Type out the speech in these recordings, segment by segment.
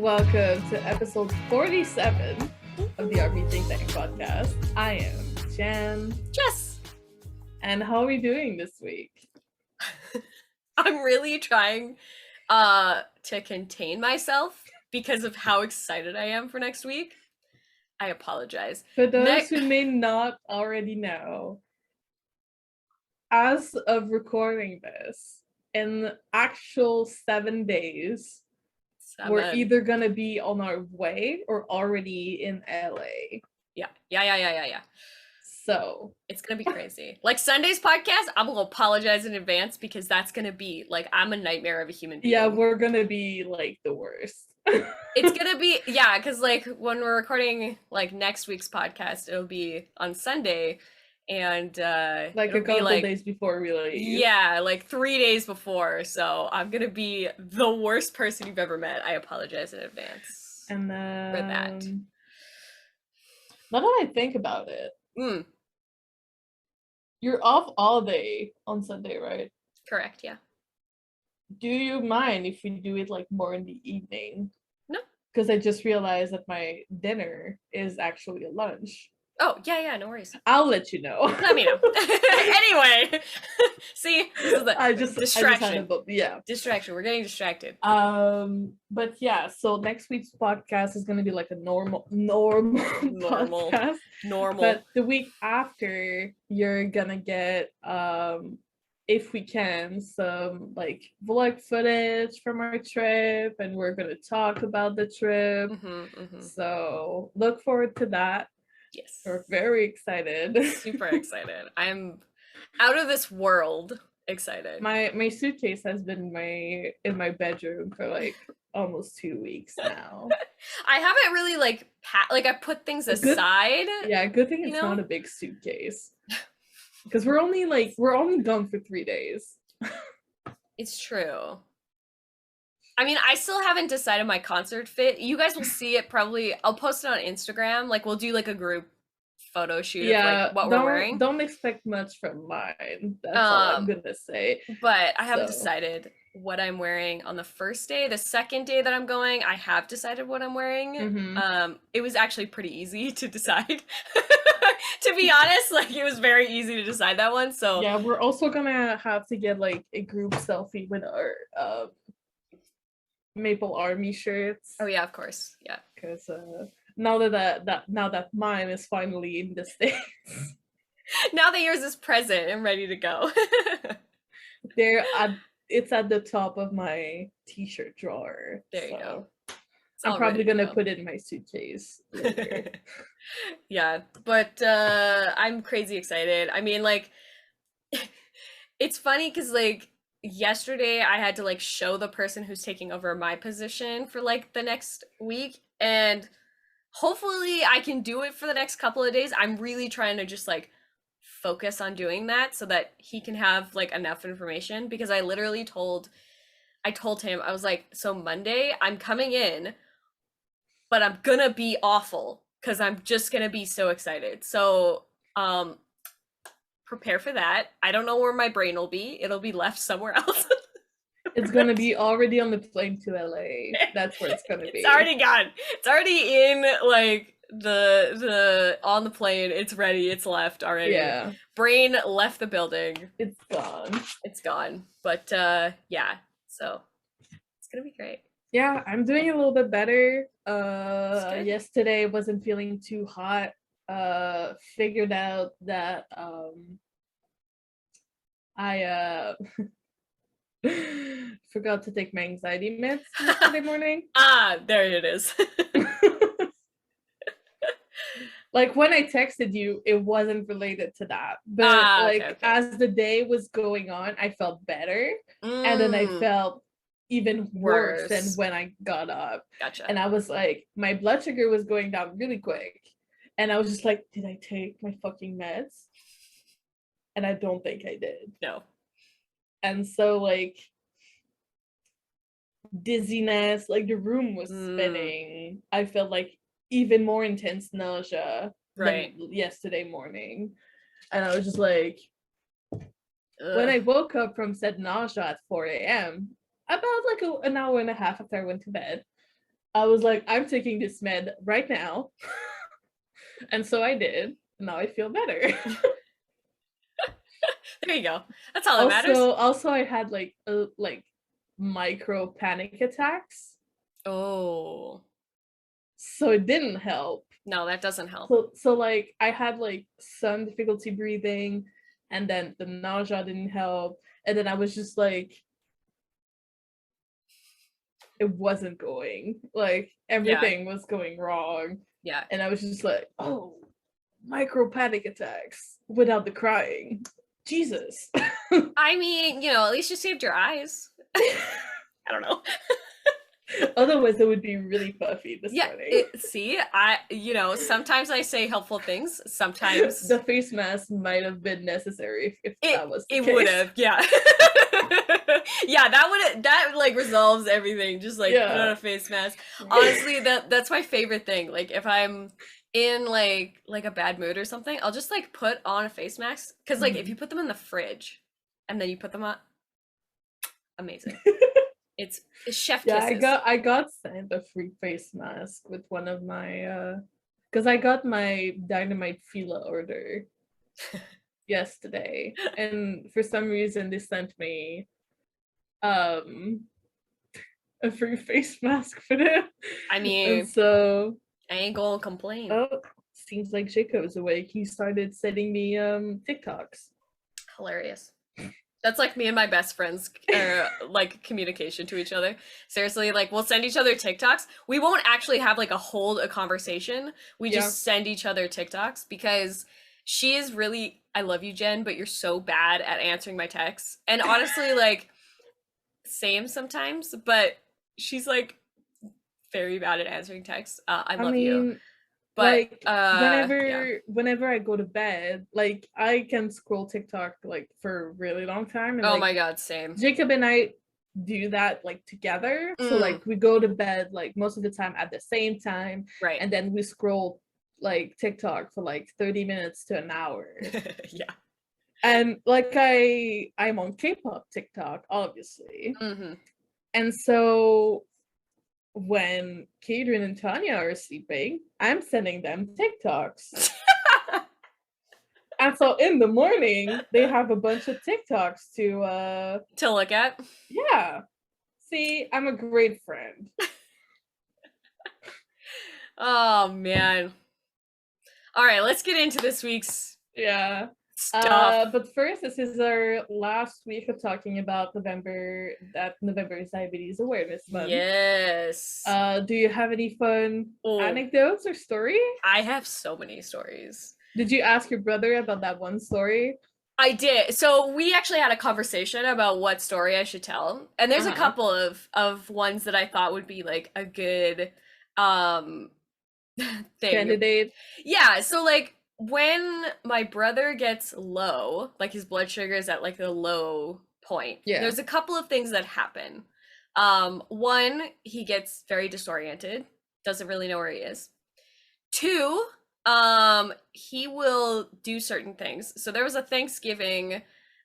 welcome to episode 47 of the ThinkTank podcast. I am Jen. Jess. And how are we doing this week? I'm really trying to contain myself because of how excited I am for next week. I apologize. For those who may not already know, as of recording this, in actual 7 days, we're either gonna be on our way or already in LA. Yeah. So it's gonna be crazy. Like Sunday's podcast, I'm gonna apologize in advance because that's gonna be like I'm a nightmare of a human being. Yeah, we're gonna be like the worst. It's gonna be because like when we're recording like next week's podcast, it'll be on Sunday. And like a couple days before we leave. Yeah, like 3 days before. So I'm gonna be the worst person you've ever met. I apologize in advance and for that. Now that I think about it, you're off all day on Sunday, right? Correct, yeah. Do you mind if we do it like more in the evening? No. Because I just realized that my dinner is actually a lunch. Oh, yeah, no worries. I'll let you know. Let me know. Anyway, see, this is the distraction. Distraction. We're getting distracted. But yeah, so next week's podcast is going to be like a normal podcast. Normal. But the week after, you're gonna get if we can, some like vlog footage from our trip, and we're gonna talk about the trip. So look forward to that. Yes. We're very excited. Super excited. I'm out of this world excited. My suitcase has been in my bedroom for like almost 2 weeks now. I haven't really like I put things aside. Good thing it's not a big suitcase. Because we're only gone for 3 days. It's true. I mean, I still haven't decided my concert fit. You guys will see it probably. I'll post it on Instagram. Like, we'll do like a group photo shoot of like what we're wearing. Don't expect much from mine. That's all I'm gonna say. But I haven't decided what I'm wearing on the first day. The second day that I'm going, I have decided what I'm wearing. It was actually pretty easy to decide. To be honest, like it was very easy to decide that one. So yeah, we're also gonna have to get like a group selfie with our Maple Army shirts. Oh yeah, of course. Yeah. Because now that mine is finally in the States. Now that yours is present and ready to go. It's at the top of my t-shirt drawer. There you go. I'm probably gonna put it in my suitcase later. Yeah, but I'm crazy excited. I mean, like, it's funny because like yesterday I had to like show the person who's taking over my position for like the next week, and hopefully I can do it for the next couple of days. I'm really trying to just like focus on doing that so that he can have like enough information, because I literally told him, I was like, so Monday I'm coming in, but I'm gonna be awful because I'm just gonna be so excited. So prepare for that. I don't know where my brain will be. It'll be left somewhere else. It's gonna be already on the plane to LA. That's where it's gonna be. It's already gone. It's already in like the on the plane. It's ready. It's left already. Yeah. Brain left the building. It's gone. It's gone. But yeah. So it's gonna be great. Yeah, I'm doing a little bit better. Yesterday wasn't feeling too hot. Figured out that I forgot to take my anxiety meds yesterday morning. There it is. Like when I texted you, it wasn't related to that. But okay. As the day was going on, I felt better. And then I felt even worse than when I got up. Gotcha. And I was like, my blood sugar was going down really quick. And I was just like, did I take my fucking meds? And I don't think I did. No. And so like dizziness, like the room was spinning. I felt like even more intense nausea than yesterday morning. And I was just like, when I woke up from said nausea at 4 a.m., about like an hour and a half after I went to bed, I was like, I'm taking this med right now. And so I did. Now I feel better. There you go. That's all that matters. Also I had like micro panic attacks. Oh. So it didn't help. No, that doesn't help. So like I had like some difficulty breathing, and then the nausea didn't help. And then I was just like, it wasn't going. Like everything was going wrong. Yeah. And I was just like, oh, micro panic attacks without the crying. Jesus. I mean, you know, at least you saved your eyes. I don't know. Otherwise, it would be really puffy this morning. See, you know, sometimes I say helpful things. Sometimes the face mask might have been necessary if that was the case. It would have, yeah. Yeah, that like resolves everything. Just like put on a face mask. Honestly, that's my favorite thing. Like if I'm in like a bad mood or something, I'll just like put on a face mask. Because like if you put them in the fridge and then you put them on, amazing. It's chef kisses. I got sent a free face mask with one of my because I got my Dynamite Fila order yesterday, and for some reason they sent me a free face mask for them. I mean, and so I ain't gonna complain. Oh, seems like Jacob's awake. He started sending me TikToks. Hilarious. That's like me and my best friends like communication to each other. Seriously, like we'll send each other TikToks. We won't actually have like a conversation. We just send each other TikToks because she is really, I love you, Jen, but you're so bad at answering my texts. And honestly, like same sometimes, but she's like very bad at answering texts. I love you. But like whenever I go to bed, like I can scroll TikTok like for a really long time. And, oh my god, same. Jacob and I do that like together. So like we go to bed like most of the time at the same time. Right. And then we scroll like TikTok for like 30 minutes to an hour. Yeah. And like I'm on K-pop TikTok, obviously. And so when Kadrian and Tanya are sleeping, I'm sending them TikToks. And so in the morning, they have a bunch of TikToks to look at. Yeah. See, I'm a great friend. Oh man. All right, let's get into this week's stuff. But first, this is our last week of talking about November is Diabetes Awareness Month. Yes. Do you have any fun anecdotes or stories? I have so many stories. Did you ask your brother about that one story? I did. So we actually had a conversation about what story I should tell. And there's a couple of ones that I thought would be like a good thing. Candidate. Yeah, so like when my brother gets low, like his blood sugar is at like the low point, there's a couple of things that happen. One, he gets very disoriented, doesn't really know where he is. Two, he will do certain things. So there was a Thanksgiving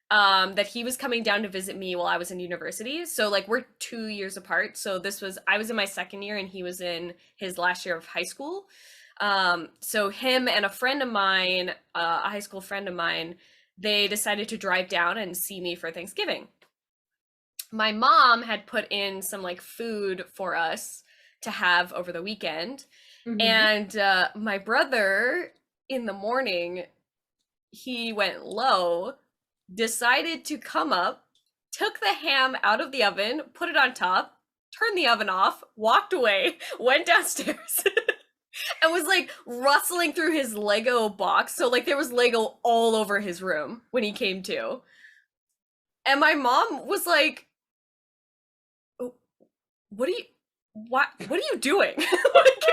that he was coming down to visit me while I was in university. So like we're 2 years apart. So I was in my second year and he was in his last year of high school. So him and a friend of mine, a high school friend of mine, they decided to drive down and see me for Thanksgiving. My mom had put in some like food for us to have over the weekend. And my brother in the morning, he went low, decided to come up, took the ham out of the oven, put it on top, turned the oven off, walked away, went downstairs and was like rustling through his Lego box. So like there was Lego all over his room when he came to. And my mom was like, what are you doing? Like,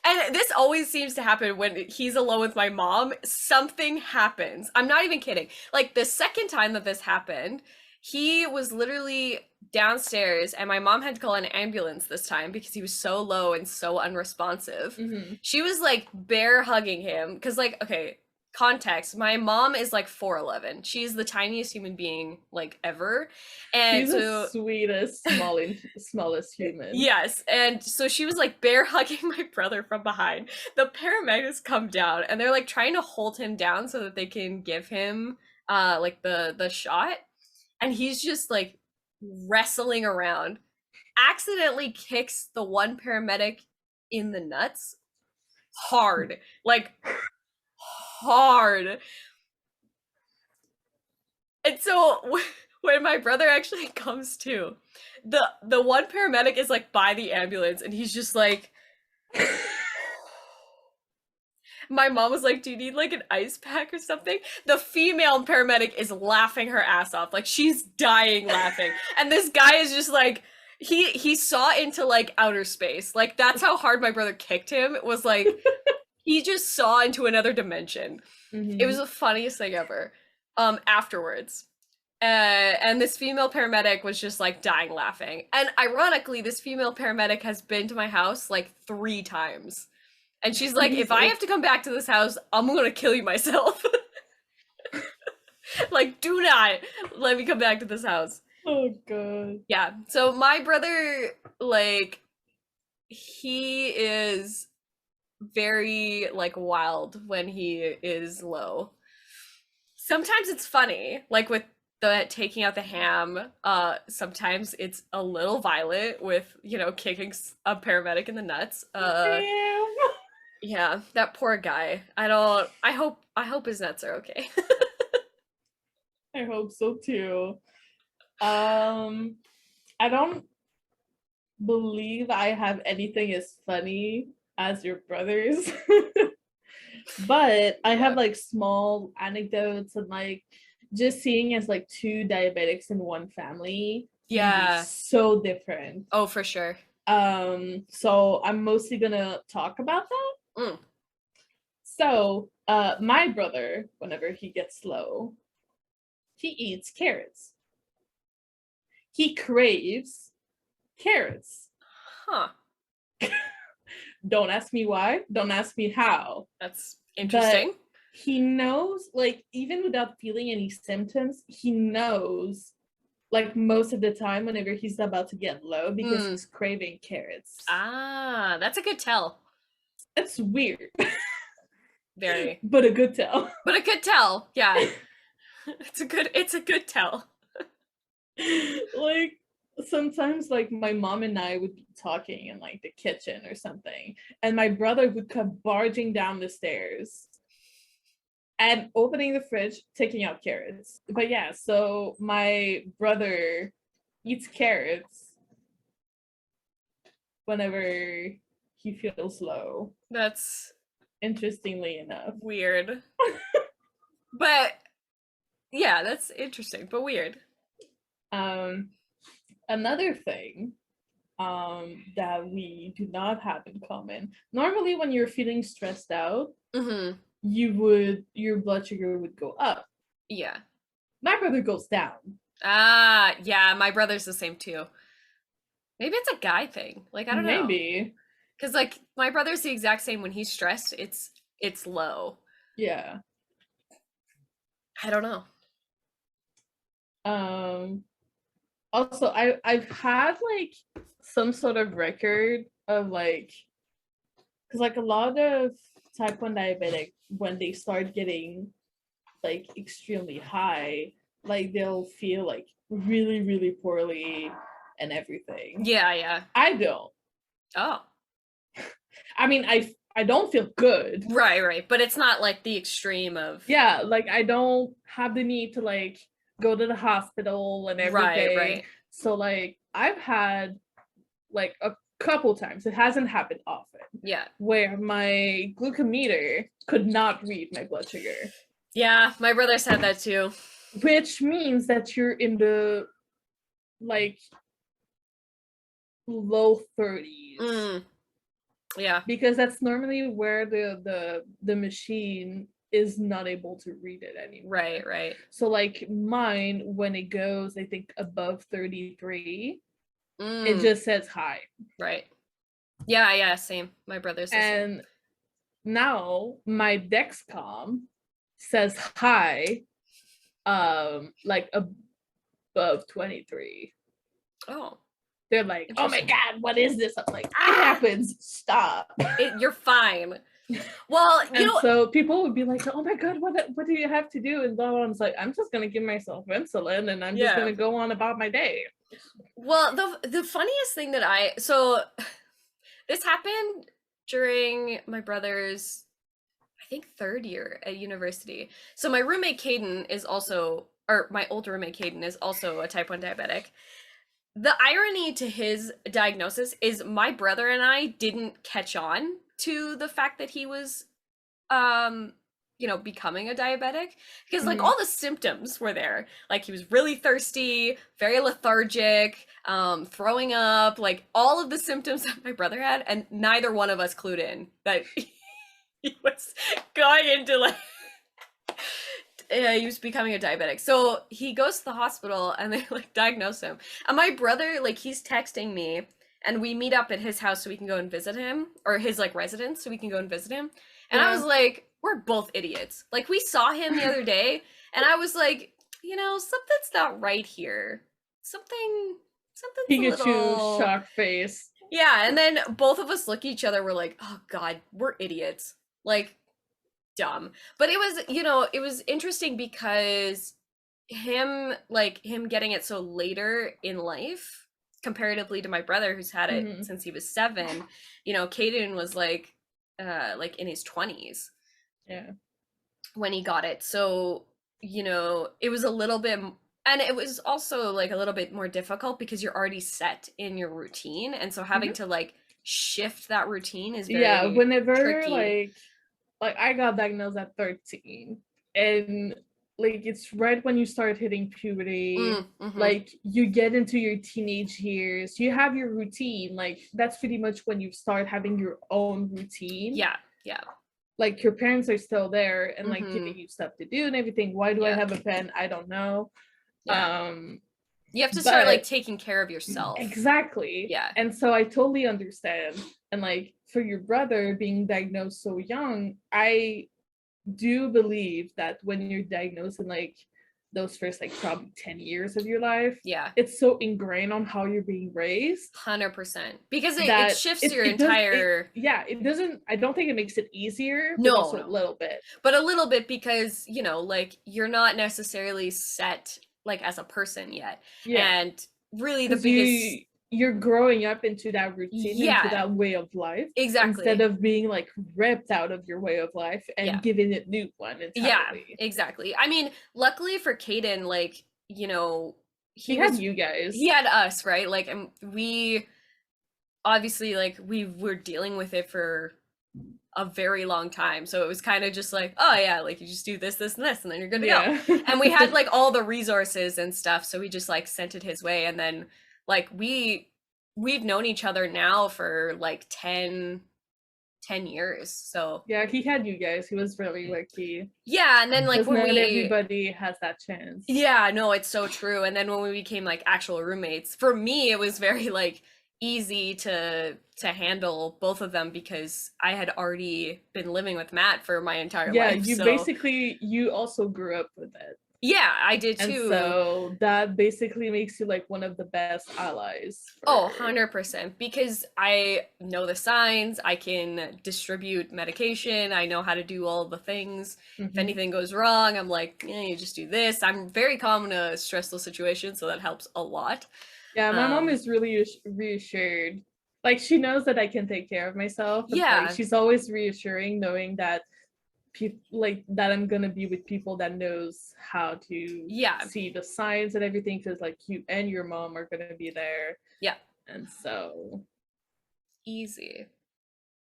and this always seems to happen when he's alone with my mom. Something happens. I'm not even kidding. Like the second time that this happened, he was literally downstairs and my mom had to call an ambulance this time because he was so low and so unresponsive. She was like bear hugging him because like, okay, context, my mom is like 4'11". She's the tiniest human being like ever. And She's the so sweetest, smallest human. yes, and so she was like bear hugging my brother from behind. The paramedics come down and they're like trying to hold him down so that they can give him like the shot. And he's just like wrestling around, accidentally kicks the one paramedic in the nuts hard. Like hard. And so when my brother actually comes to, the one paramedic is like by the ambulance and he's just like my mom was like, "Do you need like an ice pack or something?" The female paramedic is laughing her ass off. Like she's dying laughing. And this guy is just like he saw into like outer space. Like that's how hard my brother kicked him. It was like he just saw into another dimension. It was the funniest thing ever. Afterwards. And this female paramedic was just like dying laughing. And ironically, this female paramedic has been to my house like 3 times. And she's like, if I have to come back to this house, I'm gonna kill you myself. Like, do not let me come back to this house. Oh god. Yeah. So my brother, like, he is very like wild when he is low. Sometimes it's funny, like with the taking out the ham. Sometimes it's a little violent with, you know, kicking a paramedic in the nuts. Damn. Yeah, that poor guy. I hope his nuts are okay. I hope so too. I don't believe I have anything as funny as your brothers. But I have like small anecdotes and like just seeing as like 2 diabetics in one family. Yeah. So different. Oh, for sure. So I'm mostly gonna talk about that. Mm. So, my brother, whenever he gets low, he eats carrots. He craves carrots. Huh. Don't ask me why. Don't ask me how. That's interesting. But he knows, like, even without feeling any symptoms, he knows, like, most of the time whenever he's about to get low because he's craving carrots. Ah, that's a good tell. It's weird. Very. But a good tell. But a good tell. Yeah. It's a good tell. Like sometimes like my mom and I would be talking in like the kitchen or something, and my brother would come barging down the stairs and opening the fridge, taking out carrots. But yeah, so my brother eats carrots whenever he feels low. That's interestingly enough weird. But yeah, that's interesting, but weird. Another thing that we do not have in common. Normally when you're feeling stressed out, your blood sugar would go up. Yeah. My brother goes down. Ah, yeah, my brother's the same too. Maybe it's a guy thing. Like I don't know. Maybe. Cuz like my brother's the exact same. When he's stressed, it's low. Yeah. I don't know. Also I've had like some sort of record of like, because like a lot of type 1 diabetic, when they start getting like extremely high, like they'll feel like really, really poorly and everything. Yeah. I don't. Oh. I mean, I don't feel good. Right. But it's not like the extreme of. Yeah, like I don't have the need to like go to the hospital and everything. Right. So like I've had like a couple times, it hasn't happened often. Yeah. Where my glucometer could not read my blood sugar. Yeah, my brother's had that too. Which means that you're in the like low 30s. Yeah. Because that's normally where the machine is not able to read it anymore. Right. So like mine, when it goes, I think above 33, it just says high. Right. Yeah, same. My brother's the same. And now my Dexcom says hi, like above 23. Oh, They're like, oh my interesting. God, what is this? I'm like, it Ah! happens. Stop. You're fine. Well, you And know, so people would be like, oh my God, what do you have to do? And blah, blah. I was like, I'm just going to give myself insulin and I'm just going yeah. to go on about my day. Well, the funniest thing that so this happened during my brother's, I think, third year at university. So my roommate Caden is also, or my older roommate Caden is also a type 1 diabetic. The irony to his diagnosis is my brother and I didn't catch on to the fact that he was um becoming a diabetic, because like all the symptoms were there. Like he was really thirsty, very lethargic, throwing up, like all of the symptoms that my brother had, and neither one of us clued in that he was going into like he was becoming a diabetic. So he goes to the hospital and they like diagnose him. And my brother, like, he's texting me and we meet up at his house so we can go and visit him, or his like residence so we can go and visit him. And I was like, we're both idiots. Like, we saw him the other day and I was like, something's not right here. Something's a Pikachu little shock face. Yeah, and then both of us look at each other, we're like, oh God, we're idiots. Like, dumb. But it was interesting because him getting it so later in life, comparatively to my brother who's had it since he was 7. Caden was like in his 20s when he got it. So it was a little bit, and it was also like a little bit more difficult because you're already set in your routine, and so having to like shift that routine is very whenever tricky. like I got diagnosed at 13, and like it's right when you start hitting puberty. Like you get into your teenage years, you have your routine. Like that's pretty much when you start having your own routine. Yeah. Like your parents are still there and like giving you stuff to do and everything. Why do I have a pen? I don't know. You have to start like taking care of yourself. Exactly. Yeah. And so I totally understand. And like for your brother being diagnosed so young, I do believe that when you're diagnosed in like those first like probably 10 years of your life, it's so ingrained on how you're being raised. 100%. Because it shifts your entire it doesn't, I don't think it makes it easier, but no, also a little bit. But a little bit because, like you're not necessarily set like as a person yet. And really the biggest you're growing up into that routine, into that way of life. Exactly. Instead of being like ripped out of your way of life and giving it new one entirely. Yeah, exactly. I mean, luckily for Caden, like, he had you guys. He had us, right? Like, and we obviously like we were dealing with it for a very long time, so it was kind of just like, oh yeah, like you just do this and this and then you're good to go. And we had like all the resources and stuff, so we just like sent it his way. And then like we've known each other now for like 10 years, so yeah, he had you guys. He was really lucky. Yeah. And then like when everybody has that chance. Yeah, no, it's so true. And then when we became like actual roommates, for me it was very like easy to handle both of them because I had already been living with Matt for my entire life. Yeah, you also grew up with it. Yeah, I did too. And so that basically makes you like one of the best allies. Oh, 100%. Because I know the signs, I can distribute medication, I know how to do all the things. If anything goes wrong, I'm like, you just do this. I'm very calm in a stressful situation, so that helps a lot. Yeah, my mom is really reassured. Like, she knows that I can take care of myself. Yeah. Like, she's always reassuring, knowing that like that I'm gonna be with people that knows how to see the signs and everything, because like you and your mom are gonna be there. Yeah. And so easy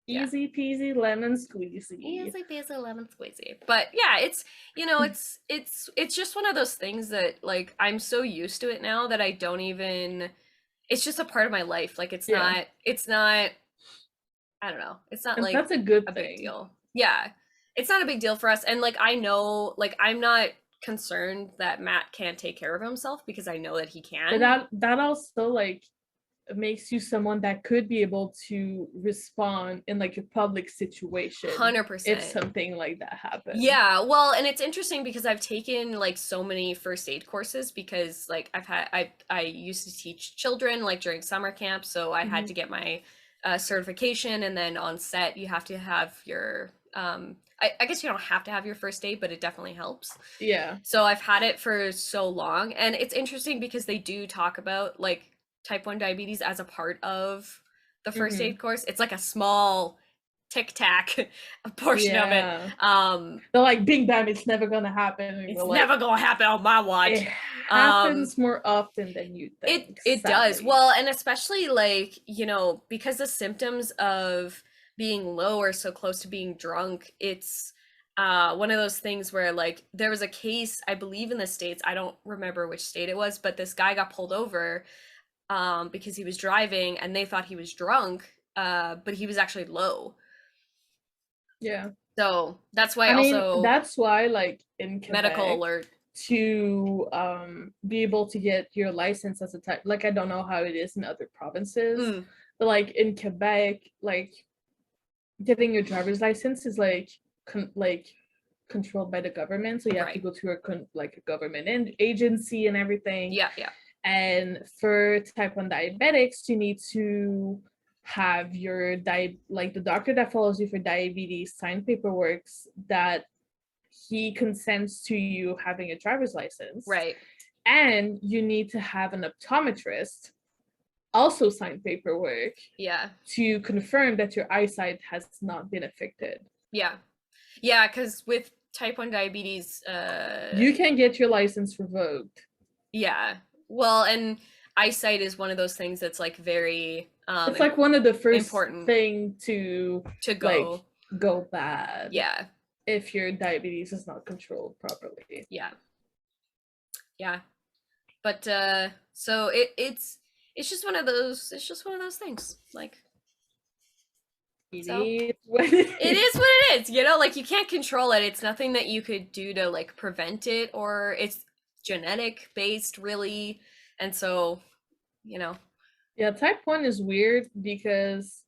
peasy lemon squeezy. Easy peasy lemon squeezy. But yeah, it's it's just one of those things that like I'm so used to it now that I don't even, it's just a part of my life. Like it's not I don't know, it's not like that's a good thing. Big deal. Yeah, it's not a big deal for us. And like I know, like I'm not concerned that Matt can't take care of himself because I know that he can. But that also like makes you someone that could be able to respond in like a public situation 100%. if something like that happens. Yeah, well, and it's interesting because I've taken like so many first aid courses because like I used to teach children like during summer camp, so I had to get my certification, and then on set you have to have your I guess you don't have to have your first aid, but it definitely helps. Yeah. So I've had it for so long, and it's interesting because they do talk about like type 1 diabetes as a part of the first aid course. It's like a small tic-tac portion of it. They're like, bing bam, it's never gonna happen. And It's never gonna happen on my watch. It happens more often than you think. It does. Well, and especially like, you know, because the symptoms of being low are so close to being drunk, it's one of those things where like there was a case, I believe in the States, I don't remember which state it was, but this guy got pulled over because he was driving and they thought he was drunk, but he was actually low. Yeah. So that's why that's why like in Quebec, medical alert, to be able to get your license as a type, like I don't know how it is in other provinces, but like in Quebec, like getting your driver's license is like controlled by the government, so you have to go to a government agency and everything. Yeah. And for type 1 diabetics, you need to have your the doctor that follows you for diabetes sign paperwork that he consents to you having a driver's license. Right. And you need to have an optometrist also sign paperwork. Yeah. To confirm that your eyesight has not been affected. Yeah. Yeah, because with type 1 diabetes, you can get your license revoked. Yeah. Well, and eyesight is one of those things that's like very it's like one of the first important thing to go bad. Yeah. If your diabetes is not controlled properly. Yeah. But so it's just one of those things. Like it is what it is, you know, like you can't control it. It's nothing that you could do to like prevent it, or it's genetic based really. And so, you know. Yeah, type 1 is weird because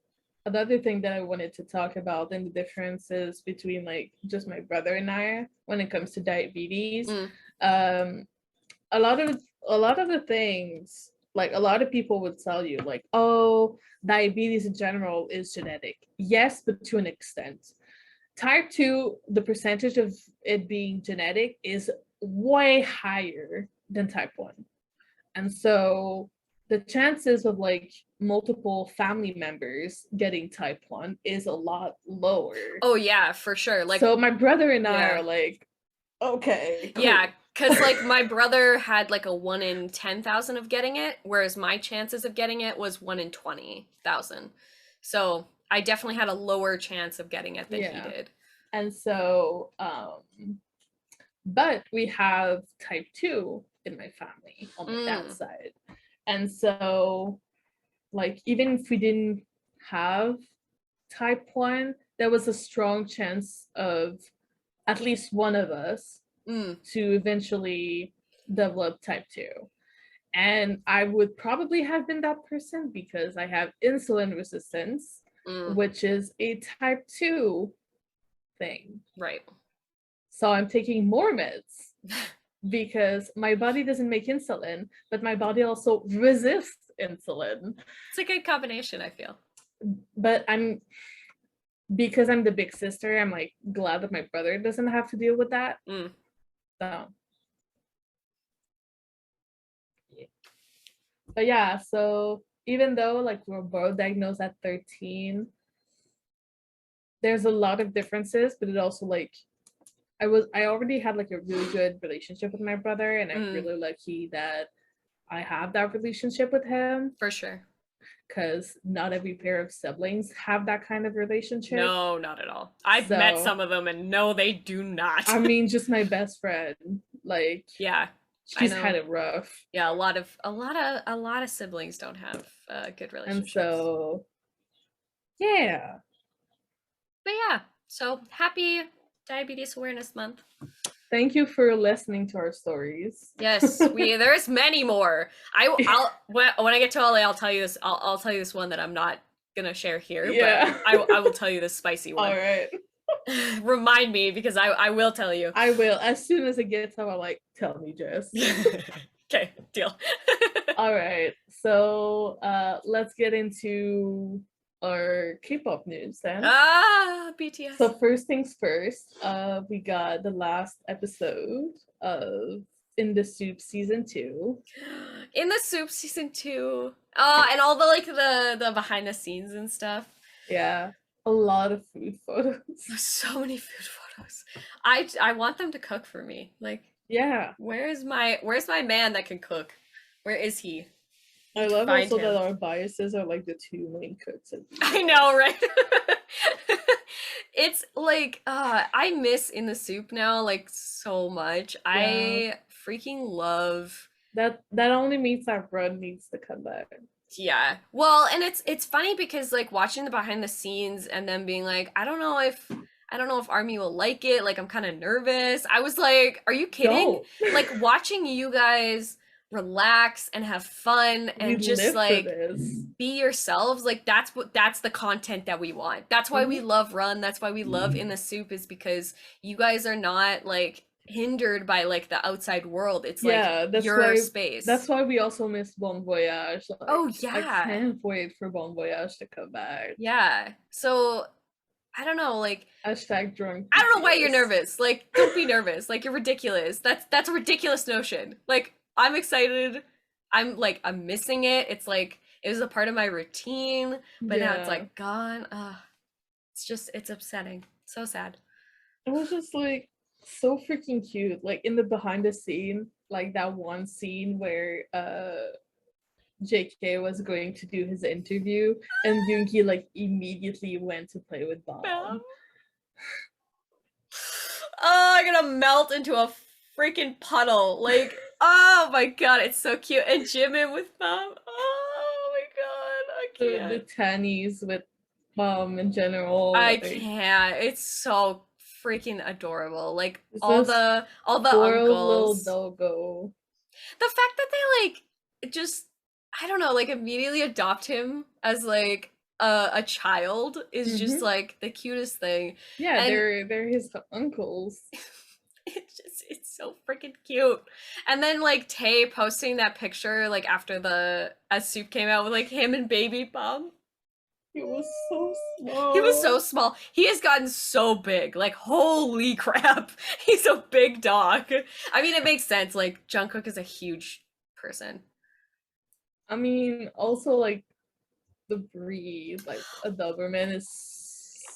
another thing that I wanted to talk about and the differences between like just my brother and I when it comes to diabetes. A lot of the things, like a lot of people would tell you like, oh, diabetes in general is genetic. Yes, but to an extent. Type 2, the percentage of it being genetic is way higher than type 1. And so the chances of like multiple family members getting type 1 is a lot lower. Oh yeah, for sure. Like, so my brother and I are like, okay, cool. Yeah, because like my brother had like a 1 in 10,000 of getting it, whereas my chances of getting it was 1 in 20,000. So I definitely had a lower chance of getting it than he did. And so but we have type 2 in my family on my dad's side. And so like even if we didn't have type 1, there was a strong chance of at least one of us to eventually develop type 2. And I would probably have been that person because I have insulin resistance, which is a type 2 thing. Right. So I'm taking more meds because my body doesn't make insulin, but my body also resists insulin. It's a good combination, I feel. But because I'm the big sister, I'm like glad that my brother doesn't have to deal with that. So. But yeah, so even though like we're both diagnosed at 13, there's a lot of differences, but it also like I already had like a really good relationship with my brother, and I'm really lucky that I have that relationship with him. For sure. Because not every pair of siblings have that kind of relationship. No, not at all. I've met some of them, and no, they do not. I mean, just my best friend, like yeah, she's had it rough. Yeah, a lot of siblings don't have good relationships. And so, yeah. But yeah, so happy Diabetes Awareness Month. Thank you for listening to our stories. Yes, there's many more. I'll when I get to LA, I'll tell you this. I'll tell you this one that I'm not gonna share here, Yeah. but I will tell you this spicy one. All right. Remind me, because I will tell you. I will. As soon as it gets up, I'll like, tell me, Jess. Okay, deal. All right. So let's get into our K-pop news then. BTS. So first things first, we got the last episode of In the SOOP season 2. In the SOOP season 2. And all the like the behind the scenes and stuff. Yeah. A lot of food photos. So many food photos. I want them to cook for me. Like, yeah. Where's my man that can cook? Where is he? I love also that our biases are like the two main cooks. I know, right? It's like I miss In the SOOP now like so much. Yeah. I freaking love that. That only means that Run needs to come back. Yeah. Well, and it's funny because like watching the behind the scenes and then being like, I don't know if Army will like it. Like I'm kind of nervous. I was like, are you kidding? Like watching you guys relax and have fun and just like be yourselves, like that's the content that we want. That's why we love Run. That's why we love In the SOOP, is because you guys are not like hindered by like the outside world. It's like that's your space. That's why we also miss Bon Voyage. Like, oh yeah, I can't wait for Bon Voyage to come back. Yeah. So I don't know, like hashtag drunk. I don't know why you're nervous. Like, don't be nervous. Like, you're ridiculous. That's a ridiculous notion. Like, I'm excited. I'm missing it. It's like it was a part of my routine, but now it's like gone. It's upsetting. So sad. It was just like so freaking cute. Like in the behind the scene, like that one scene where JK was going to do his interview and Yoongi like immediately went to play with Bomb. Oh, I'm gonna melt into a freaking puddle. Like, oh my god, it's so cute. And Jimin with Bomb. Oh my god, I can't. The Tannies with Bomb in general. I can't. It's so freaking adorable. Like all the uncles. Little doggo. The fact that they like just, I don't know, like immediately adopt him as like a child is just like the cutest thing. Yeah, and they're his uncles. It's so freaking cute. And then like Tae posting that picture like after as SOOP came out with like him and baby Bomb. He was so small. He was so small. He has gotten so big. Like, holy crap. He's a big dog. I mean, it makes sense. Like, Jungkook is a huge person. I mean, also, like, the breed, like, a Doberman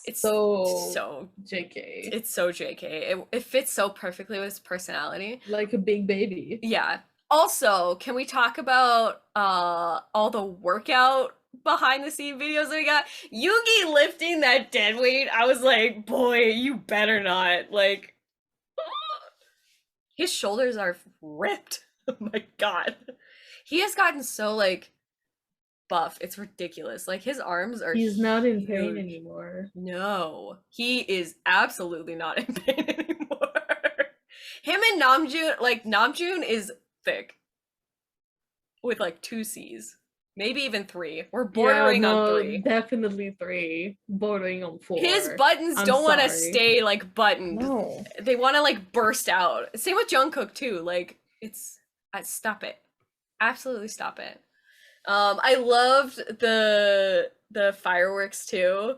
it's so JK. It's so JK. It fits so perfectly with his personality. Like a big baby. Yeah. Also, can we talk about all the workout behind the scene videos that we got? Yoongi lifting that dead weight. I was like, boy, you better not. Like, his shoulders are ripped. Oh my god. He has gotten so like buff. It's ridiculous. Like his arms are He's not in pain anymore. No. He is absolutely not in pain anymore. Him and Namjoon is thick. With like 2 C's. Maybe even 3. We're bordering on 3. Definitely 3. Bordering on 4. His buttons don't want to stay like buttoned. No. They want to like burst out. Same with Jungkook too. Like it's stop it. Absolutely stop it. I loved the fireworks too.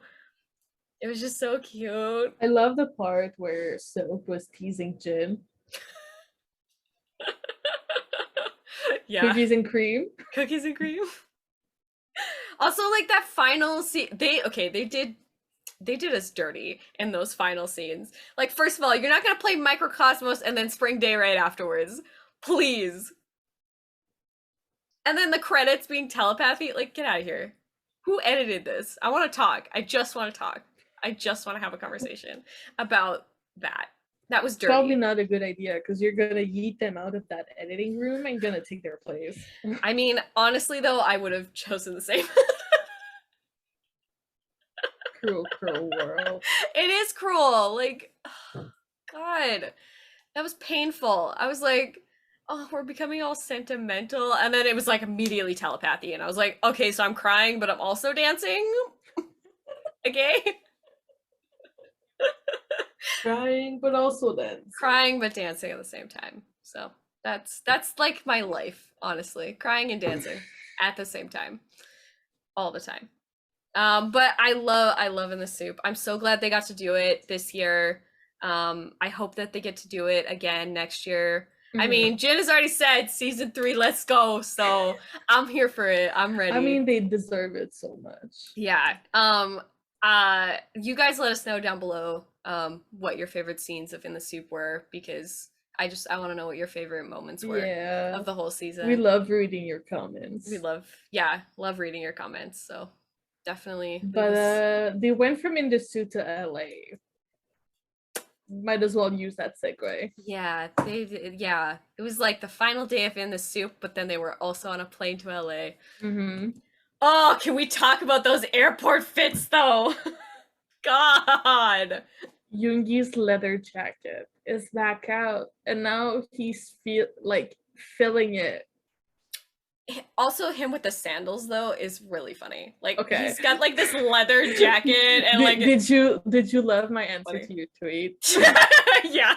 It was just so cute. I love the part where SOOP was teasing Jin. Yeah. Cookies and cream. Cookies and cream. Also, like that final scene, they did us dirty in those final scenes. Like, first of all, you're not gonna play Microcosmos and then Spring Day right afterwards. Please. And then the credits being telepathy. Like, get out of here. Who edited this? I want to talk. I just want to talk. I just want to have a conversation about that. That was dirty. Probably not a good idea because you're gonna yeet them out of that editing room and gonna take their place. I mean, honestly though, I would have chosen the same. Cruel world. It is cruel. Like, oh, God. That was painful. I was like, oh, we're becoming all sentimental. And then it was like immediately telepathy. And I was like, okay, so I'm crying, but I'm also dancing. Okay. Crying, but also dancing. Crying but dancing at the same time. So that's like my life, honestly. Crying and dancing at the same time. All the time. But I love In the Soup. I'm so glad they got to do it this year. I hope that they get to do it again next year. I mean, Jin has already said season 3, let's go. So I'm here for it. I'm ready. I mean, they deserve it so much. Yeah. You guys let us know down below what your favorite scenes of In the Soup were, because I want to know what your favorite moments were of the whole season. We love reading your comments. We love reading your comments. So definitely. But they went from In the Soup to LA. Might as well use that segue. Yeah, they did. Yeah, it was like the final day of In the Soup, but then they were also on a plane to LA. Oh, can we talk about those airport fits though? God. Yoongi's leather jacket is back out, and now he's filling it. Also, him with the sandals though is really funny. Like, okay, he's got like this leather jacket and like. Did you love my answer to your tweet? Yeah.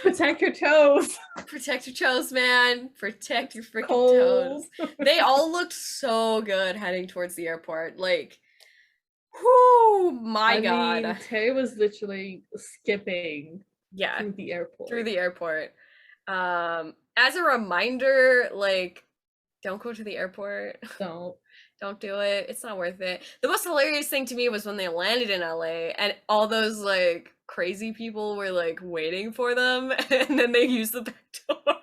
Protect your toes. Protect your toes, man. Protect your freaking toes. They all looked so good heading towards the airport. Like, whoo, my God. I mean, Tay was literally skipping through the airport. Through the airport. As a reminder, like, don't go to the airport. Don't do it. It's not worth it. The most hilarious thing to me was when they landed in LA and all those like crazy people were like waiting for them, and then they used the back door.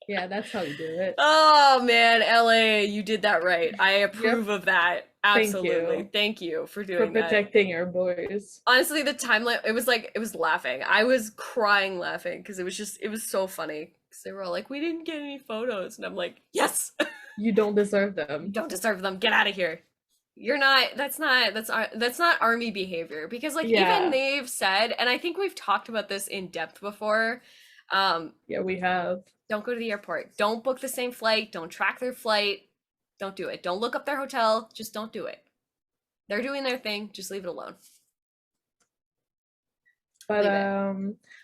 Yeah, that's how you do it. Oh man, LA, you did that right. I approve of that. Absolutely. Thank you for doing that. For protecting our boys. Honestly, the timeline, it was laughing. I was crying laughing because it was so funny. Because they were all like, we didn't get any photos. And I'm like, yes! You don't deserve them. You don't deserve them. Get out of here. You're not, that's not army behavior. Because like even they've said, and I think we've talked about this in depth before. Yeah, we have. Don't go to the airport. Don't book the same flight. Don't track their flight. Don't do it. Don't look up their hotel. Just don't do it. They're doing their thing. Just leave it alone. But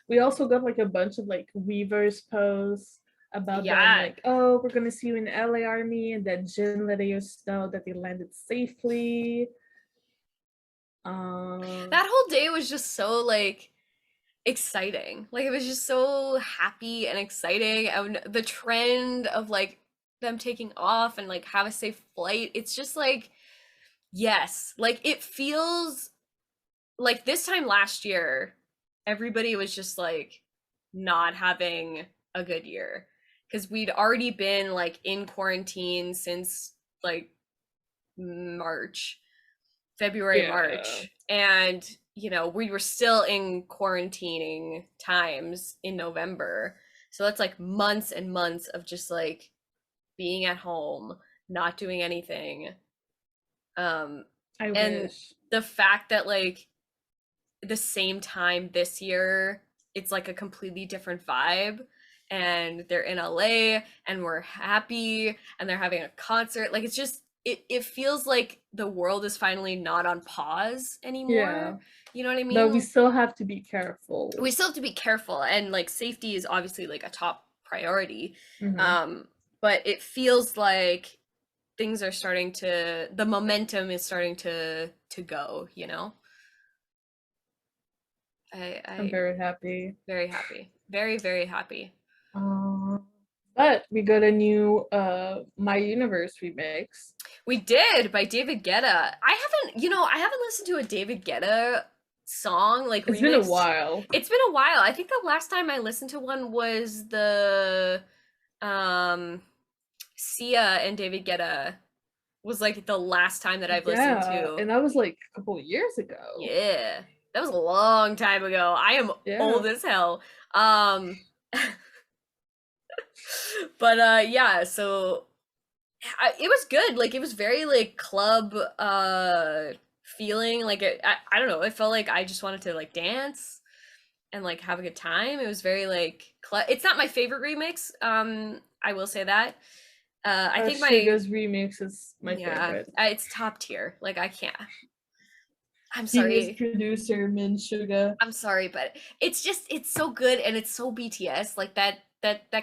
we also got like a bunch of like Weavers posts about them, like, oh, we're gonna see you in the LA Army, and then Jin letting us know that they landed safely. That whole day was just so like exciting. Like it was just so happy and exciting, and the trend of like them taking off and like have a safe flight, it's just like, yes, like it feels like this time last year everybody was just like not having a good year because we'd already been like in quarantine since like February, March, and you know we were still in quarantining times in November, so that's like months and months of just like being at home, not doing anything. I wish. The fact that like the same time this year it's like a completely different vibe, and they're in LA and we're happy and they're having a concert, like it's just it feels like the world is finally not on pause anymore. You know what I mean? But we still have to be careful. And like safety is obviously like a top priority. But it feels like things are starting to, the momentum is starting to go, you know? I'm very happy. Very happy. Very, very happy. But we got a new My Universe remix. We did, by David Guetta. I haven't listened to a David Guetta song like it's been a while. It's been a while. I think the last time I listened to one was the Sia and David Guetta was like the last time that I've listened to. And that was like a couple of years ago. Yeah. That was a long time ago. I am old as hell. But yeah, so it was good. Like it was very like club feeling like I don't know, it felt like I just wanted to like dance and like have a good time. It was very like it's not my favorite remix. I will say that. I think Suga's remix is my favorite. It's top tier. Like I can't. I'm Genius sorry. producer Min Suga. I'm sorry, but it's so good and it's so BTS. Like that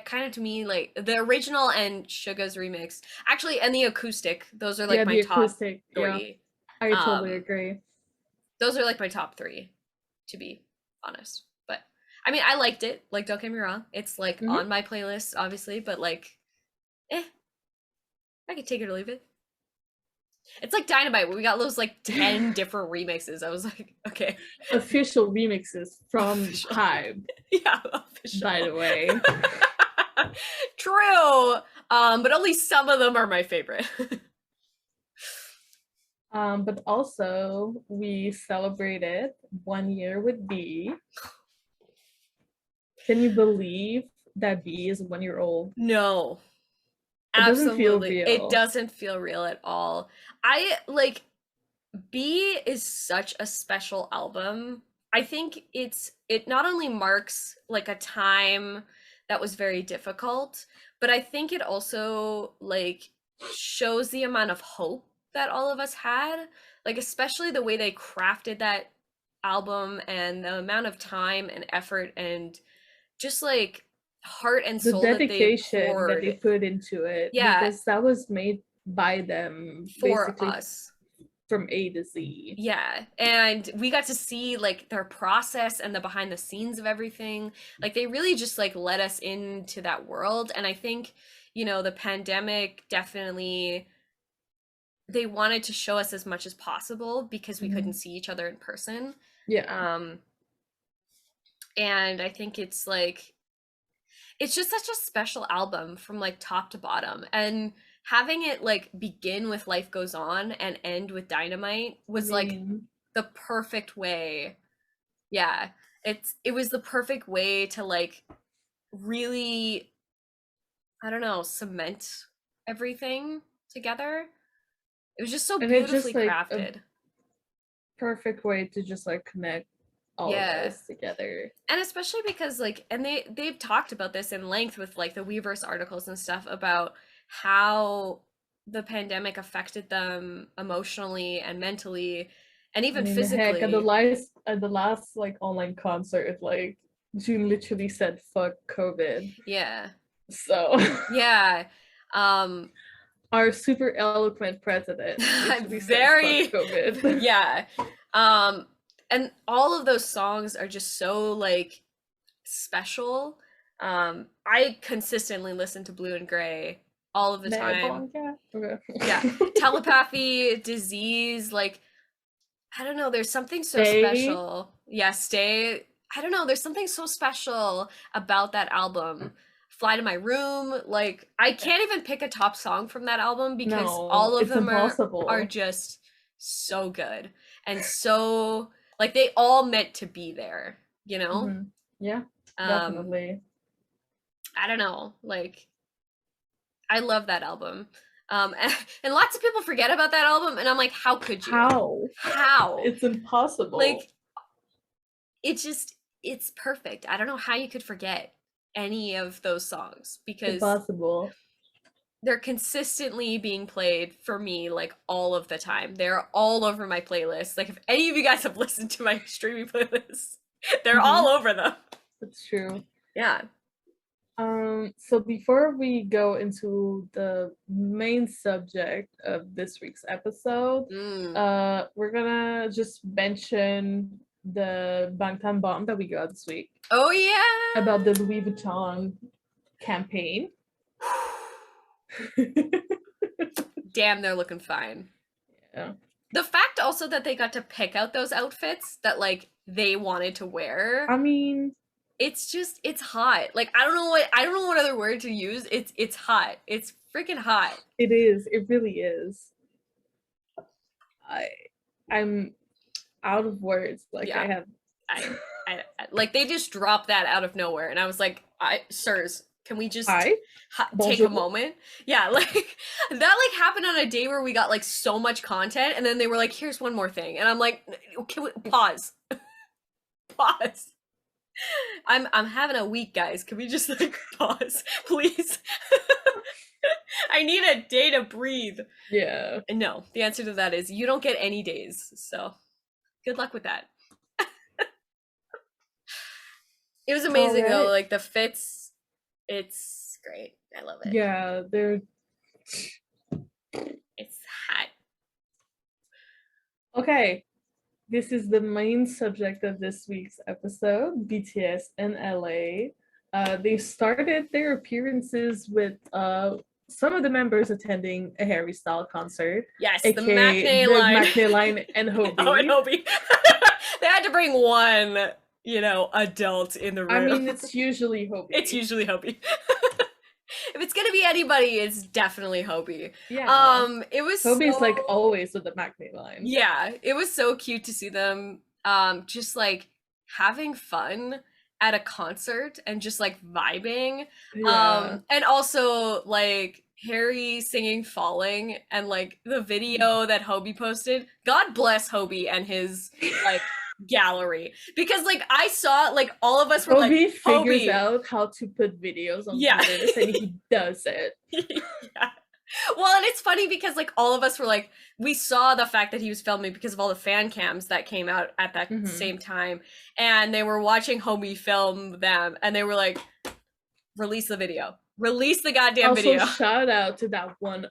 kind of to me, like the original and Suga's remix. Actually, and the acoustic. Those are like my top three. Yeah, I totally agree. Those are like my top three, to be honest. But I mean, I liked it. Like, don't get me wrong. It's like on my playlist, obviously, but like, I could take it or leave it. It's like Dynamite, where we got those like 10 different remixes. I was like, okay. Official remixes from Hybe. Yeah, official. By the way. True. But only some of them are my favorite. But also we celebrated 1 year with B. Can you believe that B is 1 year old? No. Absolutely. It doesn't feel real at all. I like B is such a special album. I think it not only marks like a time that was very difficult, but I think it also like shows the amount of hope that all of us had, like especially the way they crafted that album and the amount of time and effort and just like heart and soul, the dedication that they put into it. Yeah, because that was made by them for us from A to Z. Yeah, and we got to see like their process and the behind the scenes of everything. Like they really just like let us into that world. And I think, you know, the pandemic definitely, they wanted to show us as much as possible because we couldn't see each other in person. Yeah. And I think it's like, it's just such a special album from like top to bottom. And having it like begin with Life Goes On and end with Dynamite was like the perfect way. Yeah, it was the perfect way to like really, I don't know, cement everything together. It was just so beautifully crafted. Perfect way to just like connect all of us together. And especially because like, and they've talked about this in length with like the Weverse articles and stuff about how the pandemic affected them emotionally and mentally and even physically. Heck, at the last like online concert, like June literally said fuck COVID. Yeah. So yeah. Our super eloquent president very said fuck COVID. Yeah. And all of those songs are just so like special. I consistently listen to Blue and Gray all of the time. Yeah. Telepathy, Disease, like I don't know, there's something so special. Yeah, Stay. I don't know, there's something so special about that album. Fly to My Room, like I can't even pick a top song from that album because all of them are just so good and so like they all meant to be there, you know? Yeah, definitely. I don't know, like I love that album. And lots of people forget about that album and I'm like, how could you? How? It's impossible. Like it's perfect. I don't know how you could forget any of those songs because impossible. They're consistently being played for me like all of the time. They're all over my playlist. Like if any of you guys have listened to my streaming playlists, they're all over them. That's true. Yeah. So before we go into the main subject of this week's episode, we're gonna just mention the Bangtan bomb that we got this week. Oh yeah, about the Louis Vuitton campaign. Damn, they're looking fine. Yeah. The fact also that they got to pick out those outfits that like they wanted to wear. I mean, it's hot. Like I don't know what other word to use. It's hot. It's freaking hot. It is. It really is. I'm out of words. Like I like they just dropped that out of nowhere and I was like, sirs, Can we just Hi. take a Bonjour. moment? Yeah, like that like happened on a day where we got like so much content, and then they were like, "Here's one more thing," and I'm like, "Can we pause? Pause." I'm having a week, guys. Can we just like pause, please? I need a day to breathe. Yeah. No, the answer to that is you don't get any days. So good luck with that. It was All amazing though. right. Like the fits, it's great. I love it. Yeah, they're It's hot. okay. This is the main subject of this week's episode, BTS in LA. They started their appearances with some of the members attending a Harry Styles concert, Yes, the aka matinee the line. matinee line and Hobie. Oh, and Hobie. They had to bring one, you know, adult in the room. I mean, it's usually Hobie. It's usually Hobie. If it's gonna be anybody, it's definitely Hobie. Yeah. It was Hobie's so, like always with the matinee line. yeah, it was so cute to see them just like having fun at a concert and just like vibing. Yeah. And also like Harry singing Falling and like the video that Hobie posted. God bless Hobie and his like gallery, because like I saw like all of us were like, Hobie figures Hobie. out how to put videos on Yeah. this and he does it. Yeah. Well, and it's funny because like all of us were like, we saw the fact that he was filming because of all the fan cams that came out at that same time, and they were watching Hobie film them, and they were like, release the video, release the goddamn video. Also, shout out to that one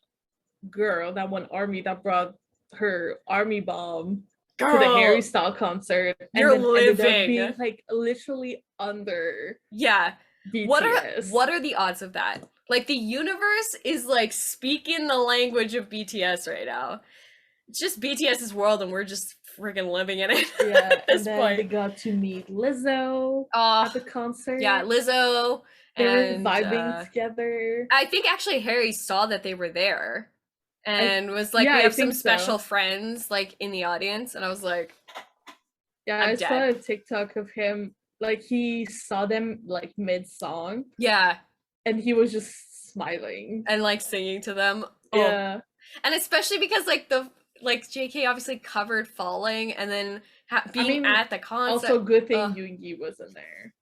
girl, that one army that brought her army bomb to the Harry Styles concert. You're and then ended up living. being like literally under Yeah. BTS. What are the odds of that? Like the universe is like speaking the language of BTS right now. It's just BTS's world and we're just freaking living in it. Yeah, at this and then point. they got to meet Lizzo at the concert. Yeah, Lizzo. They and were vibing together. I think actually Harry saw that they were there and was like, yeah, we I have some think special so. friends like in the audience, and I was like, Yeah, I'm I dead. saw a TikTok of him, like he saw them like mid-song. Yeah. And he was just smiling. And like singing to them. Yeah. And especially because like the JK obviously covered Falling, and then being at the concert. Also, good thing Yoongi wasn't there.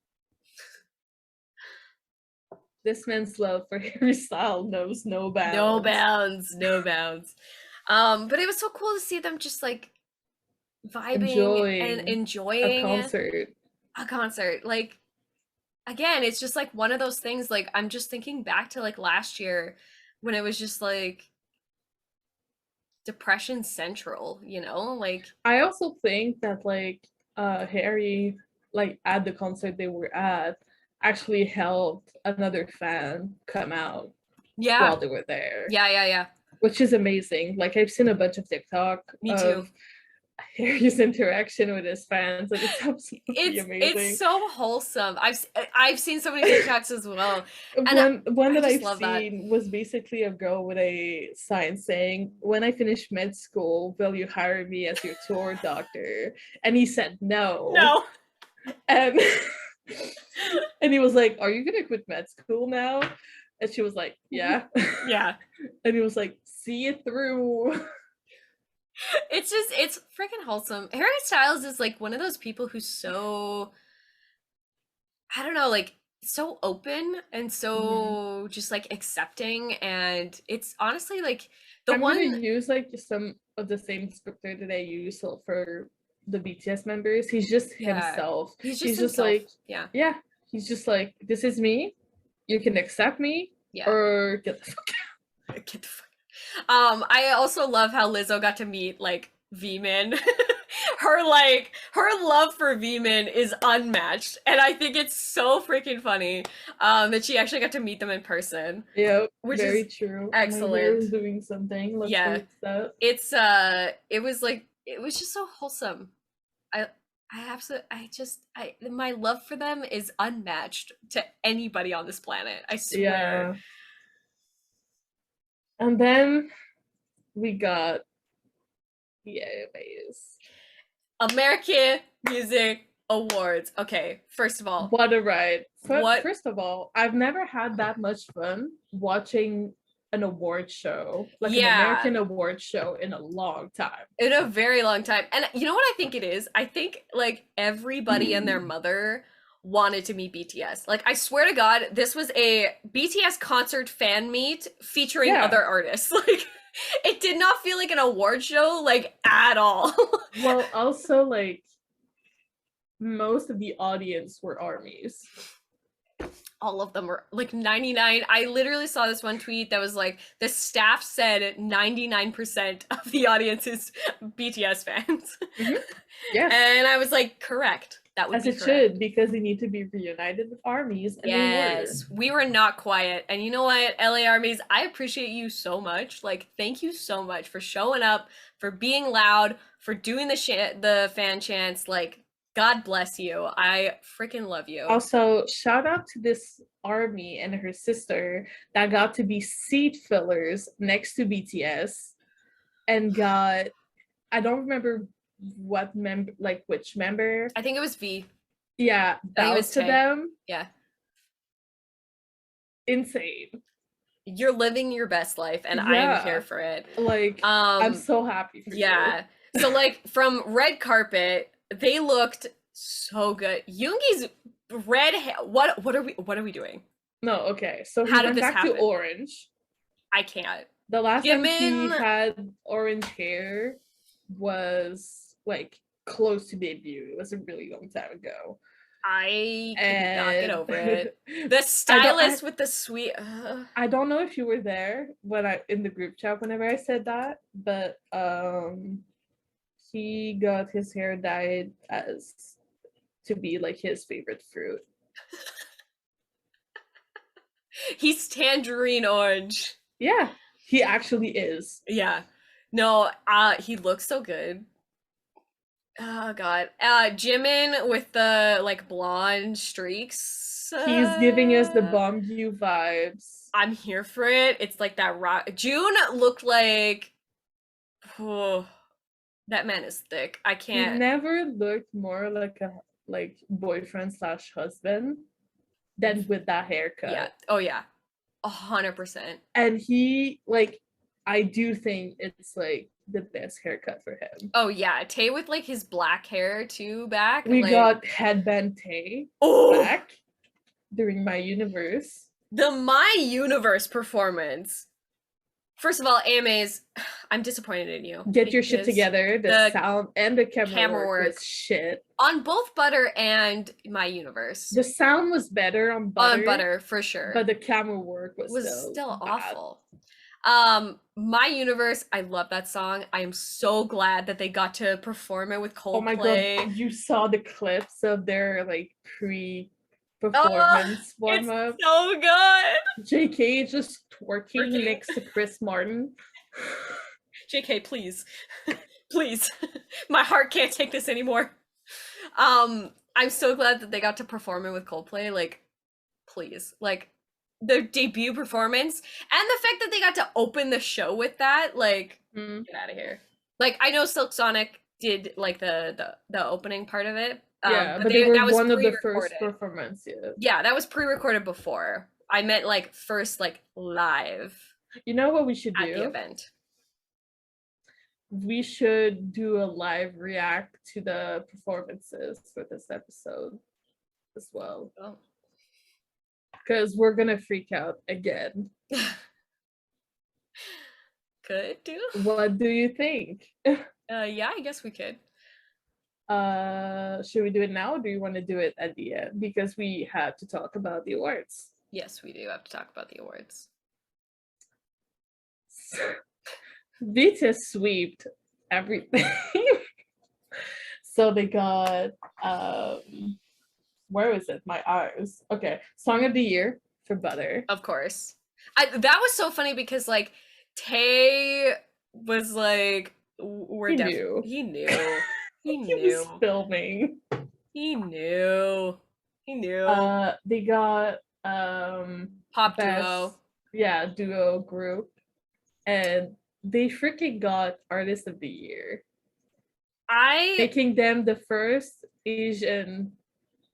This man's love for Harry Styles knows no bounds. No bounds, no bounds. But it was so cool to see them just like vibing and enjoying a concert. Like, again, it's just like one of those things. Like, I'm just thinking back to like last year when it was just like depression central, you know? Like, I also think that like Harry, like at the concert they were at, actually helped another fan come out while they were there. Yeah. Which is amazing. Like I've seen a bunch of TikTok of Harry's interaction with his fans, and it's absolutely amazing. It's so wholesome. I've seen so many TikToks as well. And one that I've seen was basically a girl with a sign saying, "When I finish med school, will you hire me as your tour doctor?" And he said no. No. And and he was like, "Are you gonna quit med school now?" And she was like, "Yeah." Yeah. And he was like, "See it through." It's freaking wholesome. Harry Styles is like one of those people who's so, I don't know, like so open and so just like accepting, and it's honestly like I'm gonna use like some of the same scripter that I use for the BTS members. He's just himself. He's just like, yeah, he's just like, this is me. You can accept me or get the fuck out. Get the fuck out. I also love how Lizzo got to meet like V-Min. her love for V-Min is unmatched, and I think it's so freaking funny that she actually got to meet them in person. Yeah, which very is true. Excellent. Doing something. Let's It's it was just so wholesome. My love for them is unmatched to anybody on this planet. I swear. Yeah. And then we got the AMAs. American Music Awards. Okay, first of all, What a ride. what? First of all, I've never had that much fun watching an award show, like an Yeah, American award show, in a long time. in a very long time. And you know what I think it is? I think like everybody and their mother wanted to meet BTS. Like I swear to God, this was a BTS concert fan meet featuring Yeah. other artists. Like it did not feel like an award show, like at all. Well, also, like, most of the audience were armies. All of them were like 99. I literally saw this one tweet that was like the staff said 99% of the audience is BTS fans. Mm-hmm. Yes. And I was like, correct. That would As be it correct. should, because they need to be reunited with armies. And yes, we were not quiet. And you know what, LA armies, I appreciate you so much. Like, thank you so much for showing up, for being loud, for doing the fan chants. Like, God bless you. I freaking love you. Also, shout out to this army and her sister that got to be seat fillers next to BTS and got, I don't remember what member, like which member. I think it was V. Yeah, bowed to them. Yeah. Insane. You're living your best life, and I am here for it. Like, I'm so happy for you. Yeah. So, like, from red carpet, they looked so good. Yoongi's red hair. What are we doing? No, okay. So he How did went this back happen? to orange. I can't. The last time he Jimin- had orange hair was like close to debut. It was a really long time ago. I could not get over it. The stylist with the sweet. I don't know if you were there when in the group chat whenever I said that, but he got his hair dyed as to be like his favorite fruit. He's tangerine orange. Yeah, he actually is. Yeah. No, he looks so good. Oh god. Jimin with the like blonde streaks. He's giving us the Bongyu vibes. I'm here for it. It's like that rock. June looked like oh, that man is thick. I can't. He never looked more like a boyfriend / husband than with that haircut. Yeah. Oh yeah. 100%. And he like, I do think it's like the best haircut for him. Oh yeah, Tay with like his black hair too back. We like, got headband Tay back during My Universe. The My Universe performance. First of all, AMAs, I'm disappointed in you. Get your shit together. The sound and the camera work was shit. On both Butter and My Universe. The sound was better on Butter. On Butter, for sure. But the camera work was still bad. awful. My Universe, I love that song. I am so glad that they got to perform it with Coldplay. Oh my god, you saw the clips of their like pre-performance warm-up. It's so good. JK just twerking next to Chris Martin. JK, please. Please. My heart can't take this anymore. I'm so glad that they got to perform it with Coldplay. Like, please. Like, their debut performance and the fact that they got to open the show with that, like, get out of here. Like, I know Silk Sonic did like the opening part of it. Yeah, but they were that was one of the first performance. Yeah, that was pre-recorded before. I meant like first like live. You know what we should do? At the event. We should do a live react to the performances for this episode as well. Oh. Because we're gonna freak out again. Could do. What do you think? Yeah, I guess we could. Should we do it now, or do you want to do it at the end? Because we have to talk about the awards. Yes, we do have to talk about the awards. BTS swept everything. So they got where is it? My eyes. Okay, Song of the Year for Butter. Of course. That was so funny because like Tay was like, he knew. He knew. He was filming. He knew. They got pop best, duo. Yeah, duo group, and they freaking got Artist of the Year. Making them the first Asian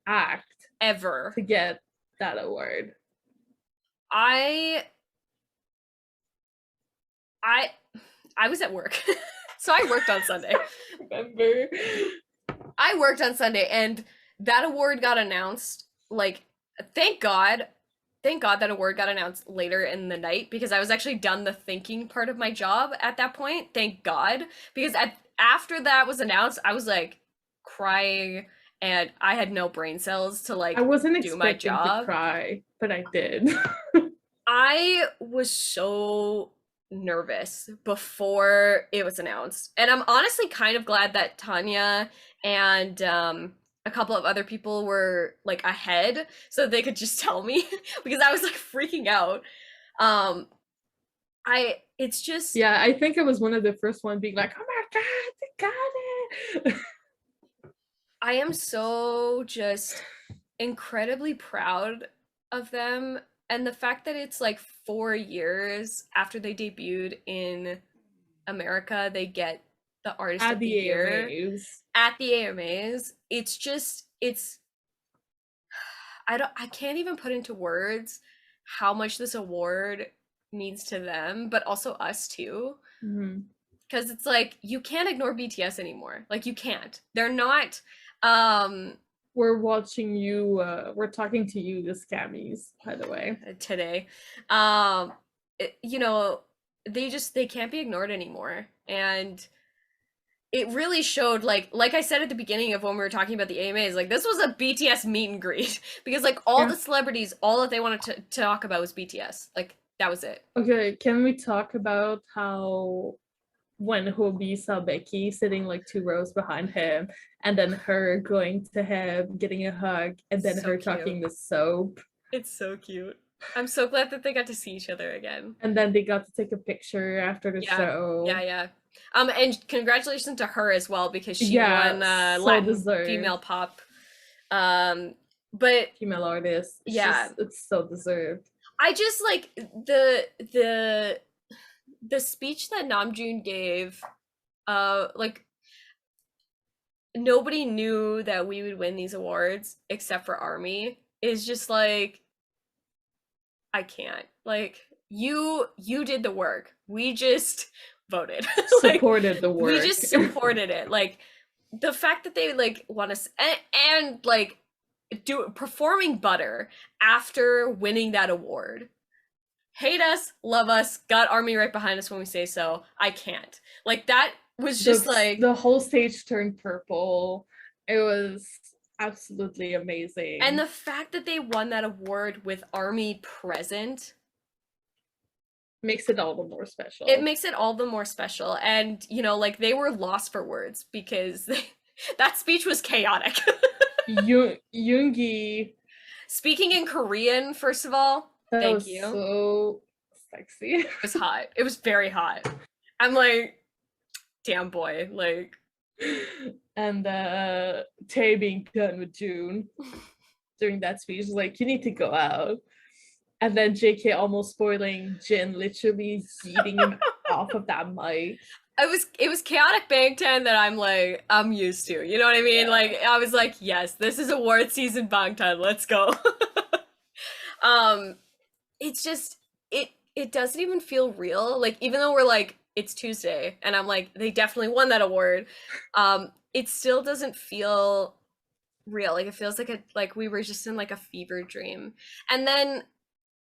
act ever. to get that award. I was at work. So I worked on Sunday. Remember? I worked on Sunday, and that award got announced. Like, thank God that award got announced later in the night, because I was actually done the thinking part of my job at that point. Thank God, because after that was announced, I was like crying, and I had no brain cells to like I wasn't do my expecting to job. cry, but I did. I was so nervous before it was announced. And I'm honestly kind of glad that Tanya and a couple of other people were like ahead so they could just tell me because I was like freaking out. It's just Yeah, I think I was one of the first one being like, oh my God, they got it. I am so just incredibly proud of them, and the fact that it's like 4 years after they debuted in America, they get the Artist At of the the Year AMAs. at the AMAs. It's I can't even put into words how much this award means to them, but also us too. Mm-hmm. Because it's like you can't ignore BTS anymore. Like you can't. They're not We're watching you, we're talking to you, the scammies, by the way. today. You know, they can't be ignored anymore. And it really showed, like I said at the beginning of when we were talking about the AMAs, like this was a BTS meet and greet because like all the celebrities, all that they wanted to talk about was BTS. Like that was it. Okay, can we talk about how when Hobi saw Becky sitting like 2 rows behind him, and then her going to him, getting a hug, and then So her cute. talking to Soap. It's so cute. I'm so glad that they got to see each other again. And then they got to take a picture after the show. Yeah. And congratulations to her as well because she won so Latin deserved. female pop. But female artist. Yeah, it's so deserved. I just like the speech that Namjoon gave. Like nobody knew that we would win these awards except for ARMY. Is just like I can't. Like you did the work. We just voted. Like, supported the work. We just supported it. Like the fact that they like want us and like performing Butter after winning that award. Hate us, love us, got ARMY right behind us when we say so. I can't. Like that was just like the whole stage turned purple. It was absolutely amazing. And the fact that they won that award with ARMY present makes it all the more special. It makes it all the more special. And, you know, like they were lost for words because that speech was chaotic. Yoongi speaking in Korean, first of all, thank you. So sexy. It was hot. It was very hot. I'm like, damn boy, like. And Tae being done with June during that speech, like, you need to go out. And then JK almost spoiling Jin, literally yeeting him off of that mic. It was chaotic Bangtan that I'm like, I'm used to. You know what I mean? Yeah. Like I was like, yes, this is award season Bangtan, let's go. It's just it doesn't even feel real. Like even though we're like, it's Tuesday, and I'm like, they definitely won that award. It still doesn't feel real. Like it feels like we were just in like a fever dream. And then,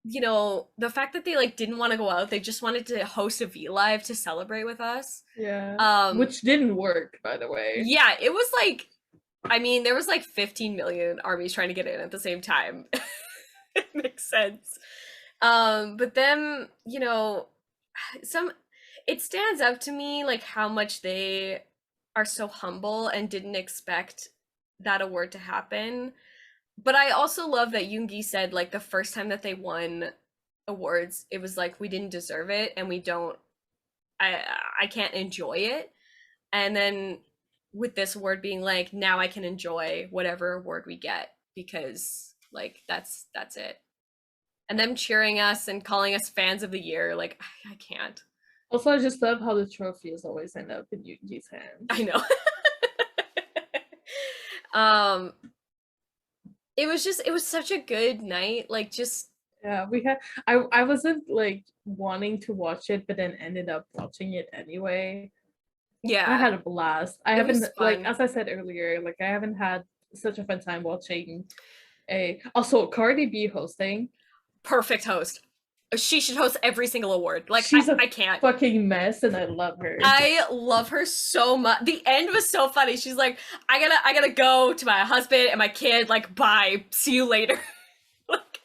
you know, the fact that they like didn't want to go out, they just wanted to host a V Live to celebrate with us. Yeah. Which didn't work, by the way. Yeah, it was like, I mean, there was like 15 million armies trying to get in at the same time. It makes sense. But then, you know, it stands out to me like how much they are so humble and didn't expect that award to happen. But I also love that Yoongi said like the first time that they won awards, it was like we didn't deserve it and I can't enjoy it. And then with this award being like, now I can enjoy whatever award we get because like that's it. And them cheering us and calling us fans of the year, like I can't. Also, I just love how the trophies always end up in Yoongi's hands. I know. Um, it was such a good night. Like just Yeah, we had I wasn't like wanting to watch it, but then ended up watching it anyway. I yeah, had a blast. I it haven't, was like, fun. as I said earlier, like I haven't had such a fun time watching a also Cardi B hosting. Perfect host. She should host every single award. Like She's a I can't. fucking mess and I love her. I love her so much. The end was so funny. She's like, I gotta go to my husband and my kid. Like, bye. See you later. Like,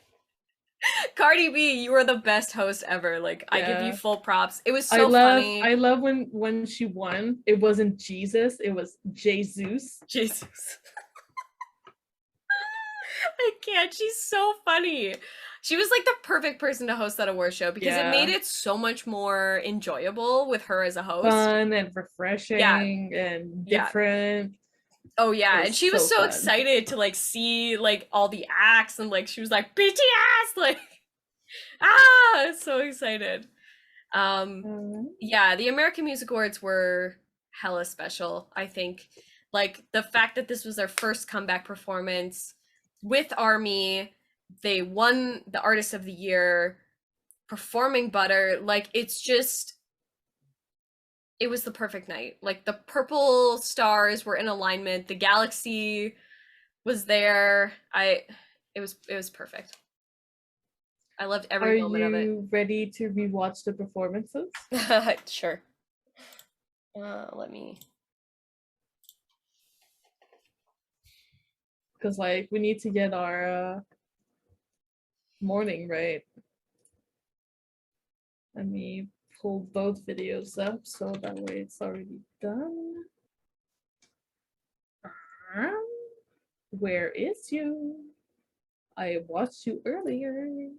Cardi B, you are the best host ever. Like, I give you Yeah. full props. It was so funny. I love when she won. It wasn't Jesus, it was Jesus. Jesus. I can't. She's so funny. She was like the perfect person to host that award show because it made Yeah. it so much more enjoyable with her as a host. Fun and Yeah, refreshing and yeah. different. Oh It yeah, and was she was so so fun. excited to like see like all the acts and like she was like BTS like so excited. Um yeah, the American Music Awards were hella special, I think. Like the fact that this was their first comeback performance with Army, they won the Artist of the Year, performing Butter, like it's just it was the perfect night. Like the purple stars were in alignment, the galaxy was there. It was perfect. I loved Are every moment of it. you ready to rewatch the performances? Sure. Let me. Because like we need to get our morning right. Let me pull both videos up so that way it's already done. Where is you? I watched you earlier,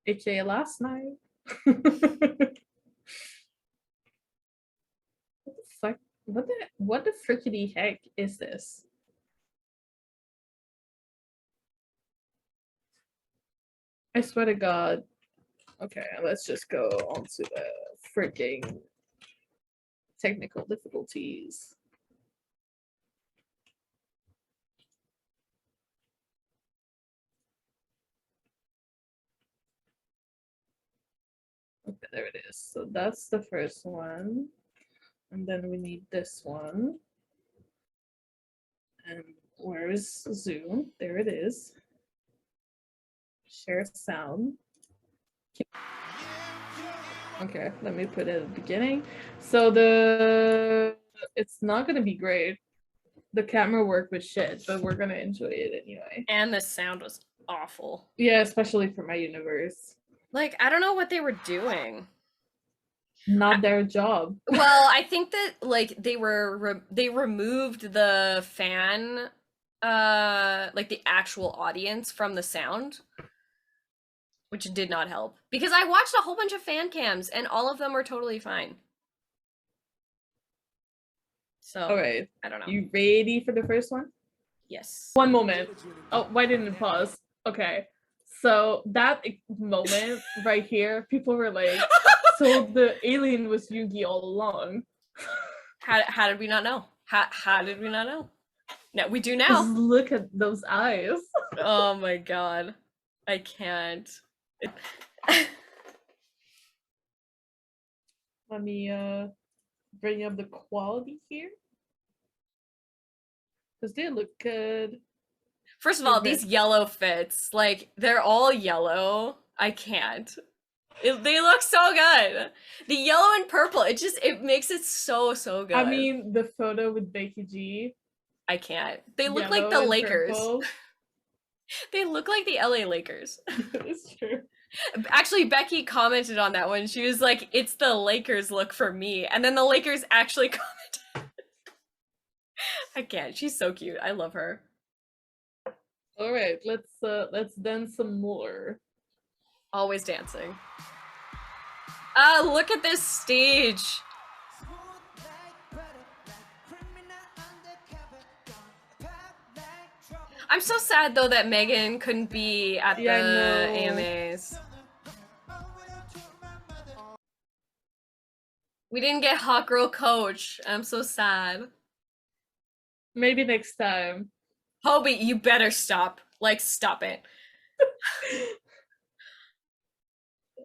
aka last night. What the fuck? What the frickety heck is this? I swear to God. Okay, let's just go on to the freaking technical difficulties. Okay, there it is. So that's the first one. And then we need this one. And where is Zoom? There it is. Share sound. Okay, let me put it at the beginning. So it's not gonna be great. The camera work was shit, but we're gonna enjoy it anyway. And the sound was awful. Yeah, especially for my universe. Like I don't know what they were doing. Not their job. Well, I think that like they removed the fan like the actual audience from the sound, which did not help because I watched a whole bunch of fan cams and all of them were totally fine. So, All right. I don't know. You ready for the first one? Yes. One moment. Oh, why didn't it pause? Okay. So that moment right here, people were like, so the alien was Yugi all along. How did we not know? How did we not know? No, we do Just now. look at those eyes. Oh my god. I can't. Let me bring up the quality here. Because they look good. First of all, these yellow fits, like they're all yellow. I can't. They look so good. The yellow and purple, it makes it so good. I mean, the photo with Becky G. I can't. They look like the Lakers. They look like the LA Lakers. It's true. Actually, Becky commented on that one. She was like, "It's the Lakers look for me," and then the Lakers actually commented. I can't. She's so cute. I love her. All right, let's dance some more. Always dancing. Look at this stage. I'm so sad though that Megan couldn't be at the AMAs. We didn't get Hot Girl Coach. I'm so sad. Maybe next time. Hobie, you better stop. Like, stop it.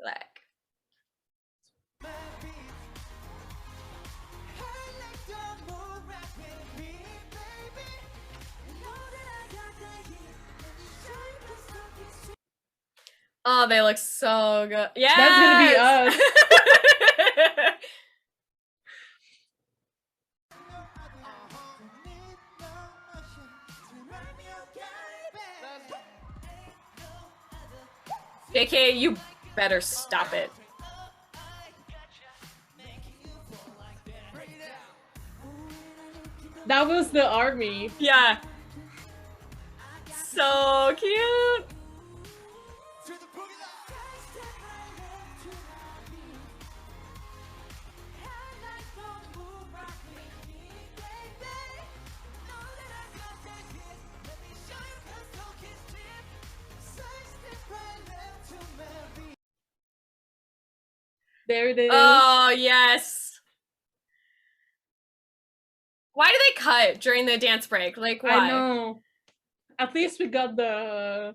Like, oh, they look so good. Yes! That's gonna be us. JK, you better stop it. That was the army. Yeah. So cute. There it is. Oh, yes. Why do they cut during the dance break? Like, why? I know. At least we got the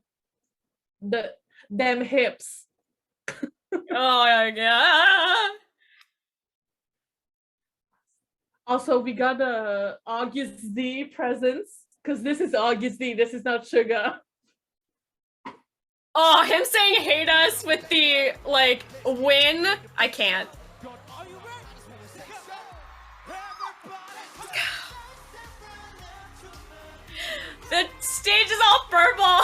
them hips. Oh my god. Also, we got the August D presents because this is August D. This is not Sugar. Oh, him saying hate us with the, like, win. I can't. The stage is all purple.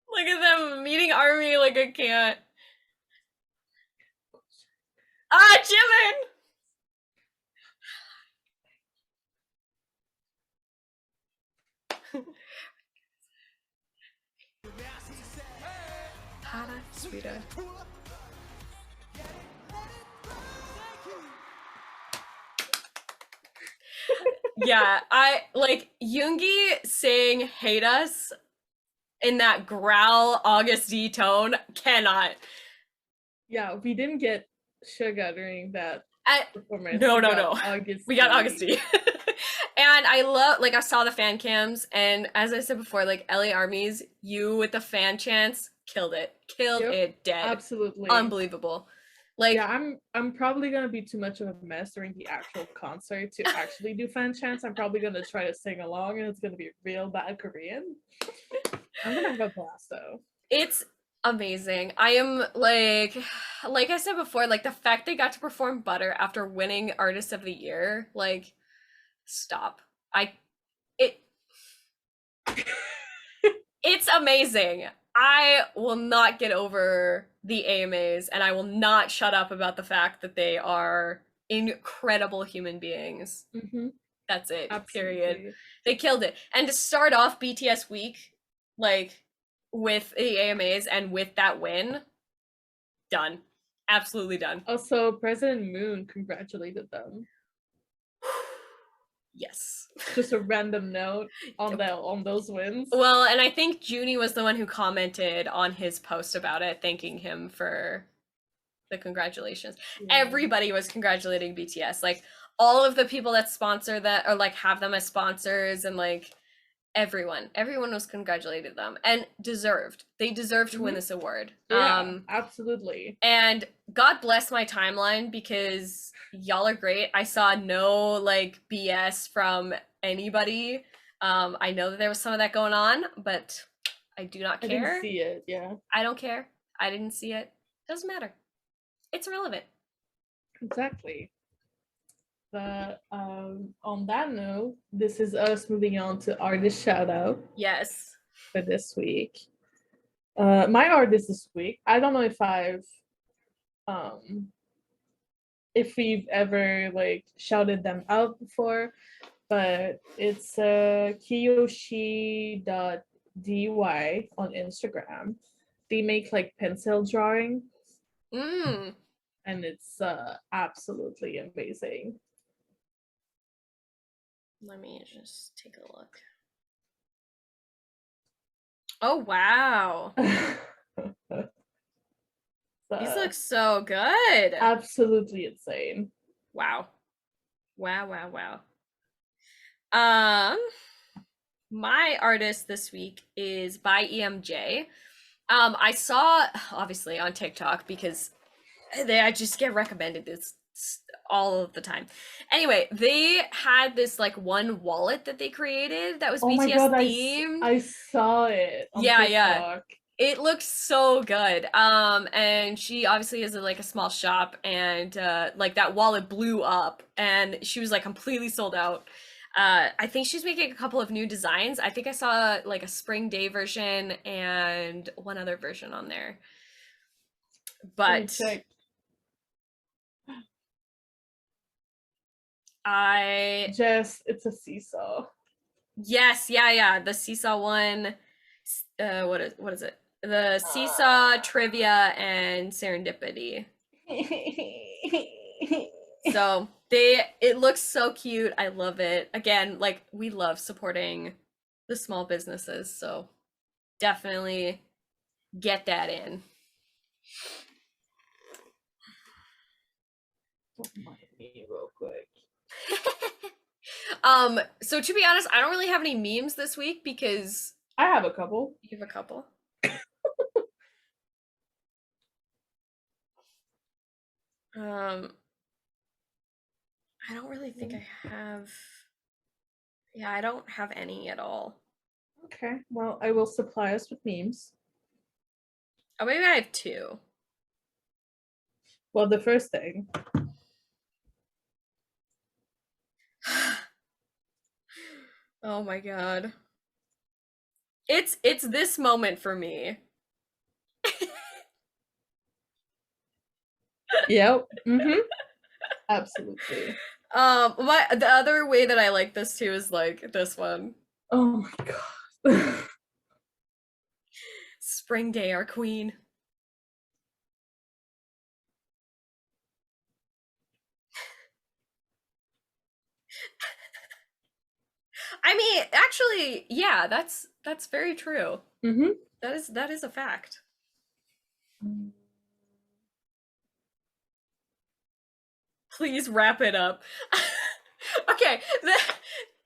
Look at them meeting army like I can't. Ah, Jimin! Hada, sweeter. Yeah, I like Yoongi saying hate us in that growl August D tone. Cannot. Yeah, we didn't get Sugar during that performance. No. August We got D. August D. And I love, like, I saw the fan cams, and as I said before, like, LA Armies, you with the fan chants, killed it. Killed it dead. Absolutely. Unbelievable. Like, yeah, I'm probably gonna be too much of a mess during the actual concert to actually do fan chants. I'm probably gonna try to sing along, and it's gonna be real bad Korean. I'm gonna have a blast though. It's amazing. I am like I said before, like the fact they got to perform Butter after winning Artist of the Year, like, stop. It's amazing. I will not get over the AMAs, and I will not shut up about the fact that they are incredible human beings. Mm-hmm. That's it. Absolutely. Period. They killed it. And to start off BTS week, like, with the AMAs and with that win, done. Absolutely done. Also, President Moon congratulated them. Yes. Just a random note on those wins. Well, and I think Junie was the one who commented on his post about it, thanking him for the congratulations. Yeah. Everybody was congratulating BTS. Like, all of the people that sponsor that, or like have them as sponsors, and like everyone was congratulating them, and deserved. They deserve to win this award. Yeah, absolutely. And God bless my timeline, because y'all are great. I saw no like BS from anybody. I know that there was some of that going on, but I do not care. I didn't see it. Yeah, I don't care. I didn't see it. Doesn't matter. It's irrelevant. Exactly. But on that note, this is us moving on to artist shout out. Yes. For this week. My artist this week, I don't know if we've ever like shouted them out before, but it's kiyoshi.dy on Instagram. They make like pencil drawing. And it's absolutely amazing. Let me just take a look. Oh, wow. These look so good. Absolutely insane. Wow. My artist this week is by EMJ. I saw obviously on TikTok because I just get recommended this all of the time. Anyway, they had this like one wallet that they created that was Oh my BTS god, themed. I saw it on Yeah, TikTok. it looks so good. And she obviously has like a small shop, and like that wallet blew up, and she was like completely sold out. I think she's making a couple of new designs. I think I saw like a spring day version and one other version on there. Let me But check. Jess, it's a seesaw. Yes, yeah, the seesaw one. What is it? The seesaw, trivia, and serendipity. So it looks so cute. I love it. Again, like we love supporting the small businesses, so definitely get that in. Don't mind me real quick. So to be honest, I don't really have any memes this week because I have a couple. you have a couple. I don't really think I have. Yeah, I don't have any at all. Okay, well, I will supply us with memes. Oh, maybe I have two. Well, the first thing. Oh my god. It's this moment for me. Yep. Mm-hmm. Absolutely. The other way that I like this too is like this one. Oh my god. Spring Day, our queen. I mean, actually, yeah, that's very true. Mm-hmm. That is a fact. Please wrap it up. Okay,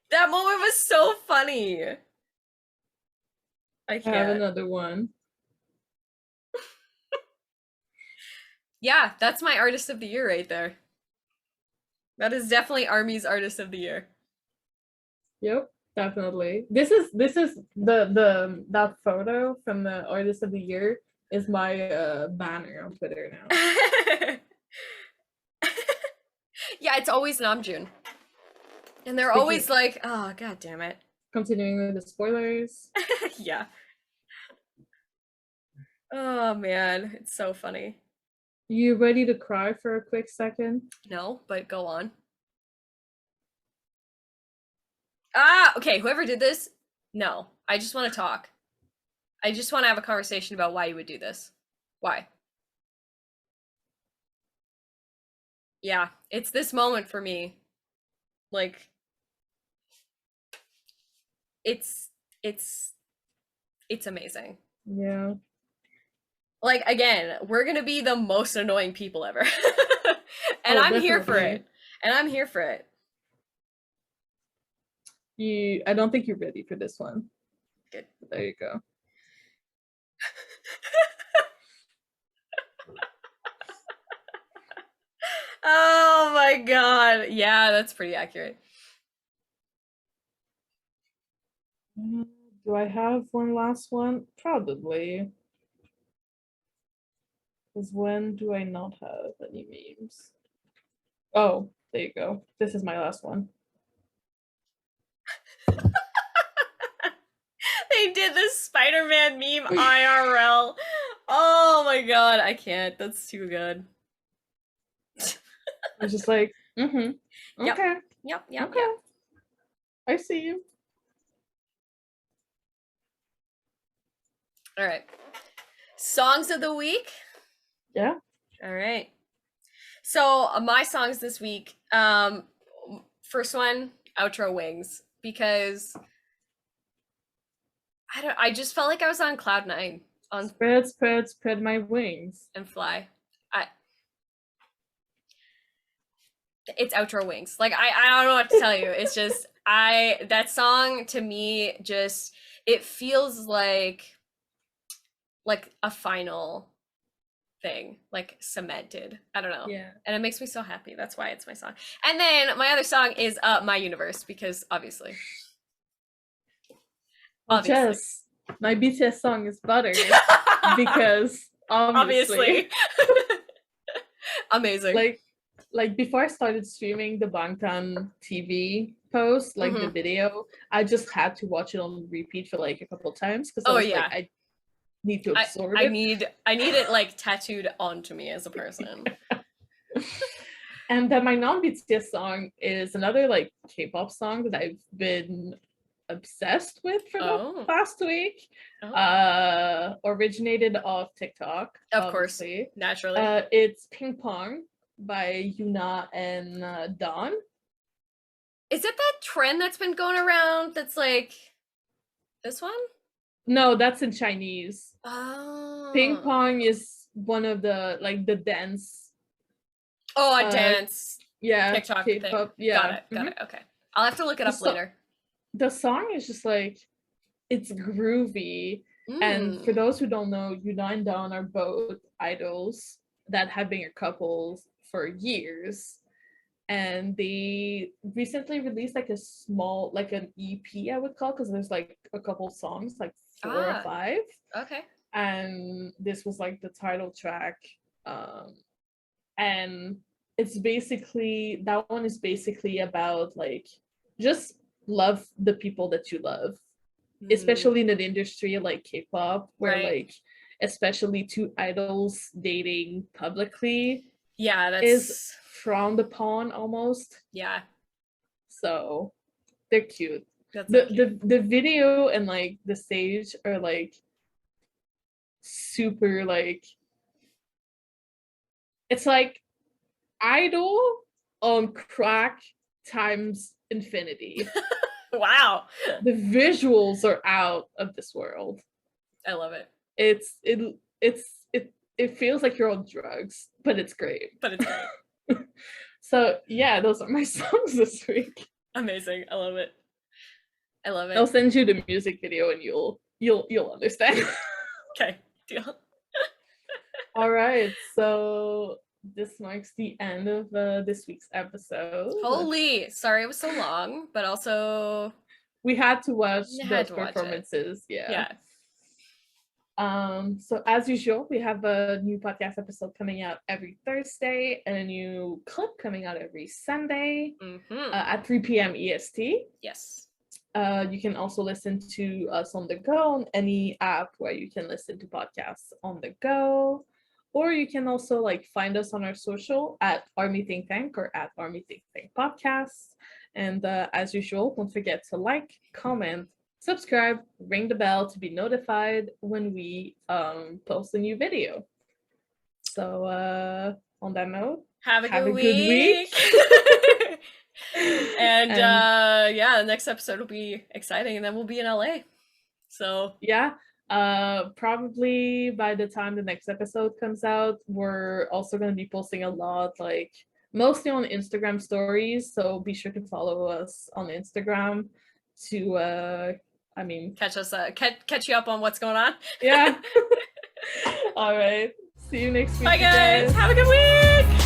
that moment was so funny. I I have can't. another one. Yeah, that's my artist of the year right there. That is definitely Army's artist of the year. Yep, definitely. This is the that photo from the artist of the year is my banner on Twitter now. Yeah, it's always Namjoon. And they're always like, oh god damn it. Continuing with the spoilers. Yeah. Oh man, it's so funny. You ready to cry for a quick second? No, but go on. Ah, okay, whoever did this, no. I just want to talk. I just want to have a conversation about why you would do this. Why? Yeah, it's this moment for me. Like it's it's it's amazing. Yeah. Like again, we're going to be the most annoying people ever. And Oh, I'm here for definitely. it. And I'm here for it. I don't think you're ready for this one. Good. There you go. Oh my god. Yeah, that's pretty accurate. Do I have one last one? Probably. Because when do I not have any memes? Oh, there you go. This is my last one. They did this Spider-Man meme IRL. Oh my god, I can't. That's too good. I was just like, mm-hmm. Okay. Yep. Okay. I see you. All right. Songs of the week. Yeah. All right. So my songs this week, first one, Outro Wings, because I just felt like I was on cloud nine. on Spread my wings. and fly. It's outro wings. Like I don't know what to tell you. It's just that song to me just it feels like a final thing, like cemented. I don't know. Yeah. And it makes me so happy. That's why it's my song. And then my other song is My Universe, because obviously. Jess, my BTS song is Butter because obviously. Amazing. Like before I started streaming the Bangtan TV post, like the video, I just had to watch it on repeat for like a couple times because I need to absorb it. I need it like tattooed onto me as a person. And then my non-BTS song is another like K-pop song that I've been obsessed with for the past week. Originated off TikTok, of course, naturally. It's Ping Pong by Yuna and Dawn. Is it that trend that's been going around that's like this one? No, that's in Chinese. Oh. Ping Pong is one of the like the dance. Oh, a dance. Yeah. TikTok K-pop, thing. Yeah. Got it. Okay. I'll have to look it up later. The song is just like, it's groovy. And for those who don't know, Yuna and Dawn are both idols that have been a couple for years. And they recently released like a small, like an EP, I would call, because there's like a couple songs, like 4 or 5. Okay. And this was like the title track. And it's basically, that one is basically about like, just love the people that you love, especially in an industry like K-pop, where like, especially 2 idols dating publicly is frowned upon almost. Yeah. So they're cute. The video and like the stage are like super like, it's like idol on crack times infinity. Wow. The visuals are out of this world. I love it. It feels like you're on drugs, but it's great. So yeah, those are my songs this week. Amazing. I love it. I'll send you the music video and you'll understand. Okay, deal. All right, so this marks the end of this week's episode. Holy, sorry it was so long, but also we had to watch those performances. Yeah. So as usual, we have a new podcast episode coming out every Thursday and a new clip coming out every Sunday at 3 p.m. EST. Yes. You can also listen to us on the go on any app where you can listen to podcasts on the go. Or you can also like find us on our social at Army Think Tank or at Army Think Tank Podcast. And as usual, don't forget to like, comment, subscribe, ring the bell to be notified when we post a new video. So on that note, have a good week. and yeah, the next episode will be exciting, and then we'll be in LA. So yeah. Probably by the time the next episode comes out, we're also going to be posting a lot, like mostly on Instagram stories, so be sure to follow us on Instagram to catch you up on what's going on. Yeah. All right, see you next week. Bye guys, have a good week.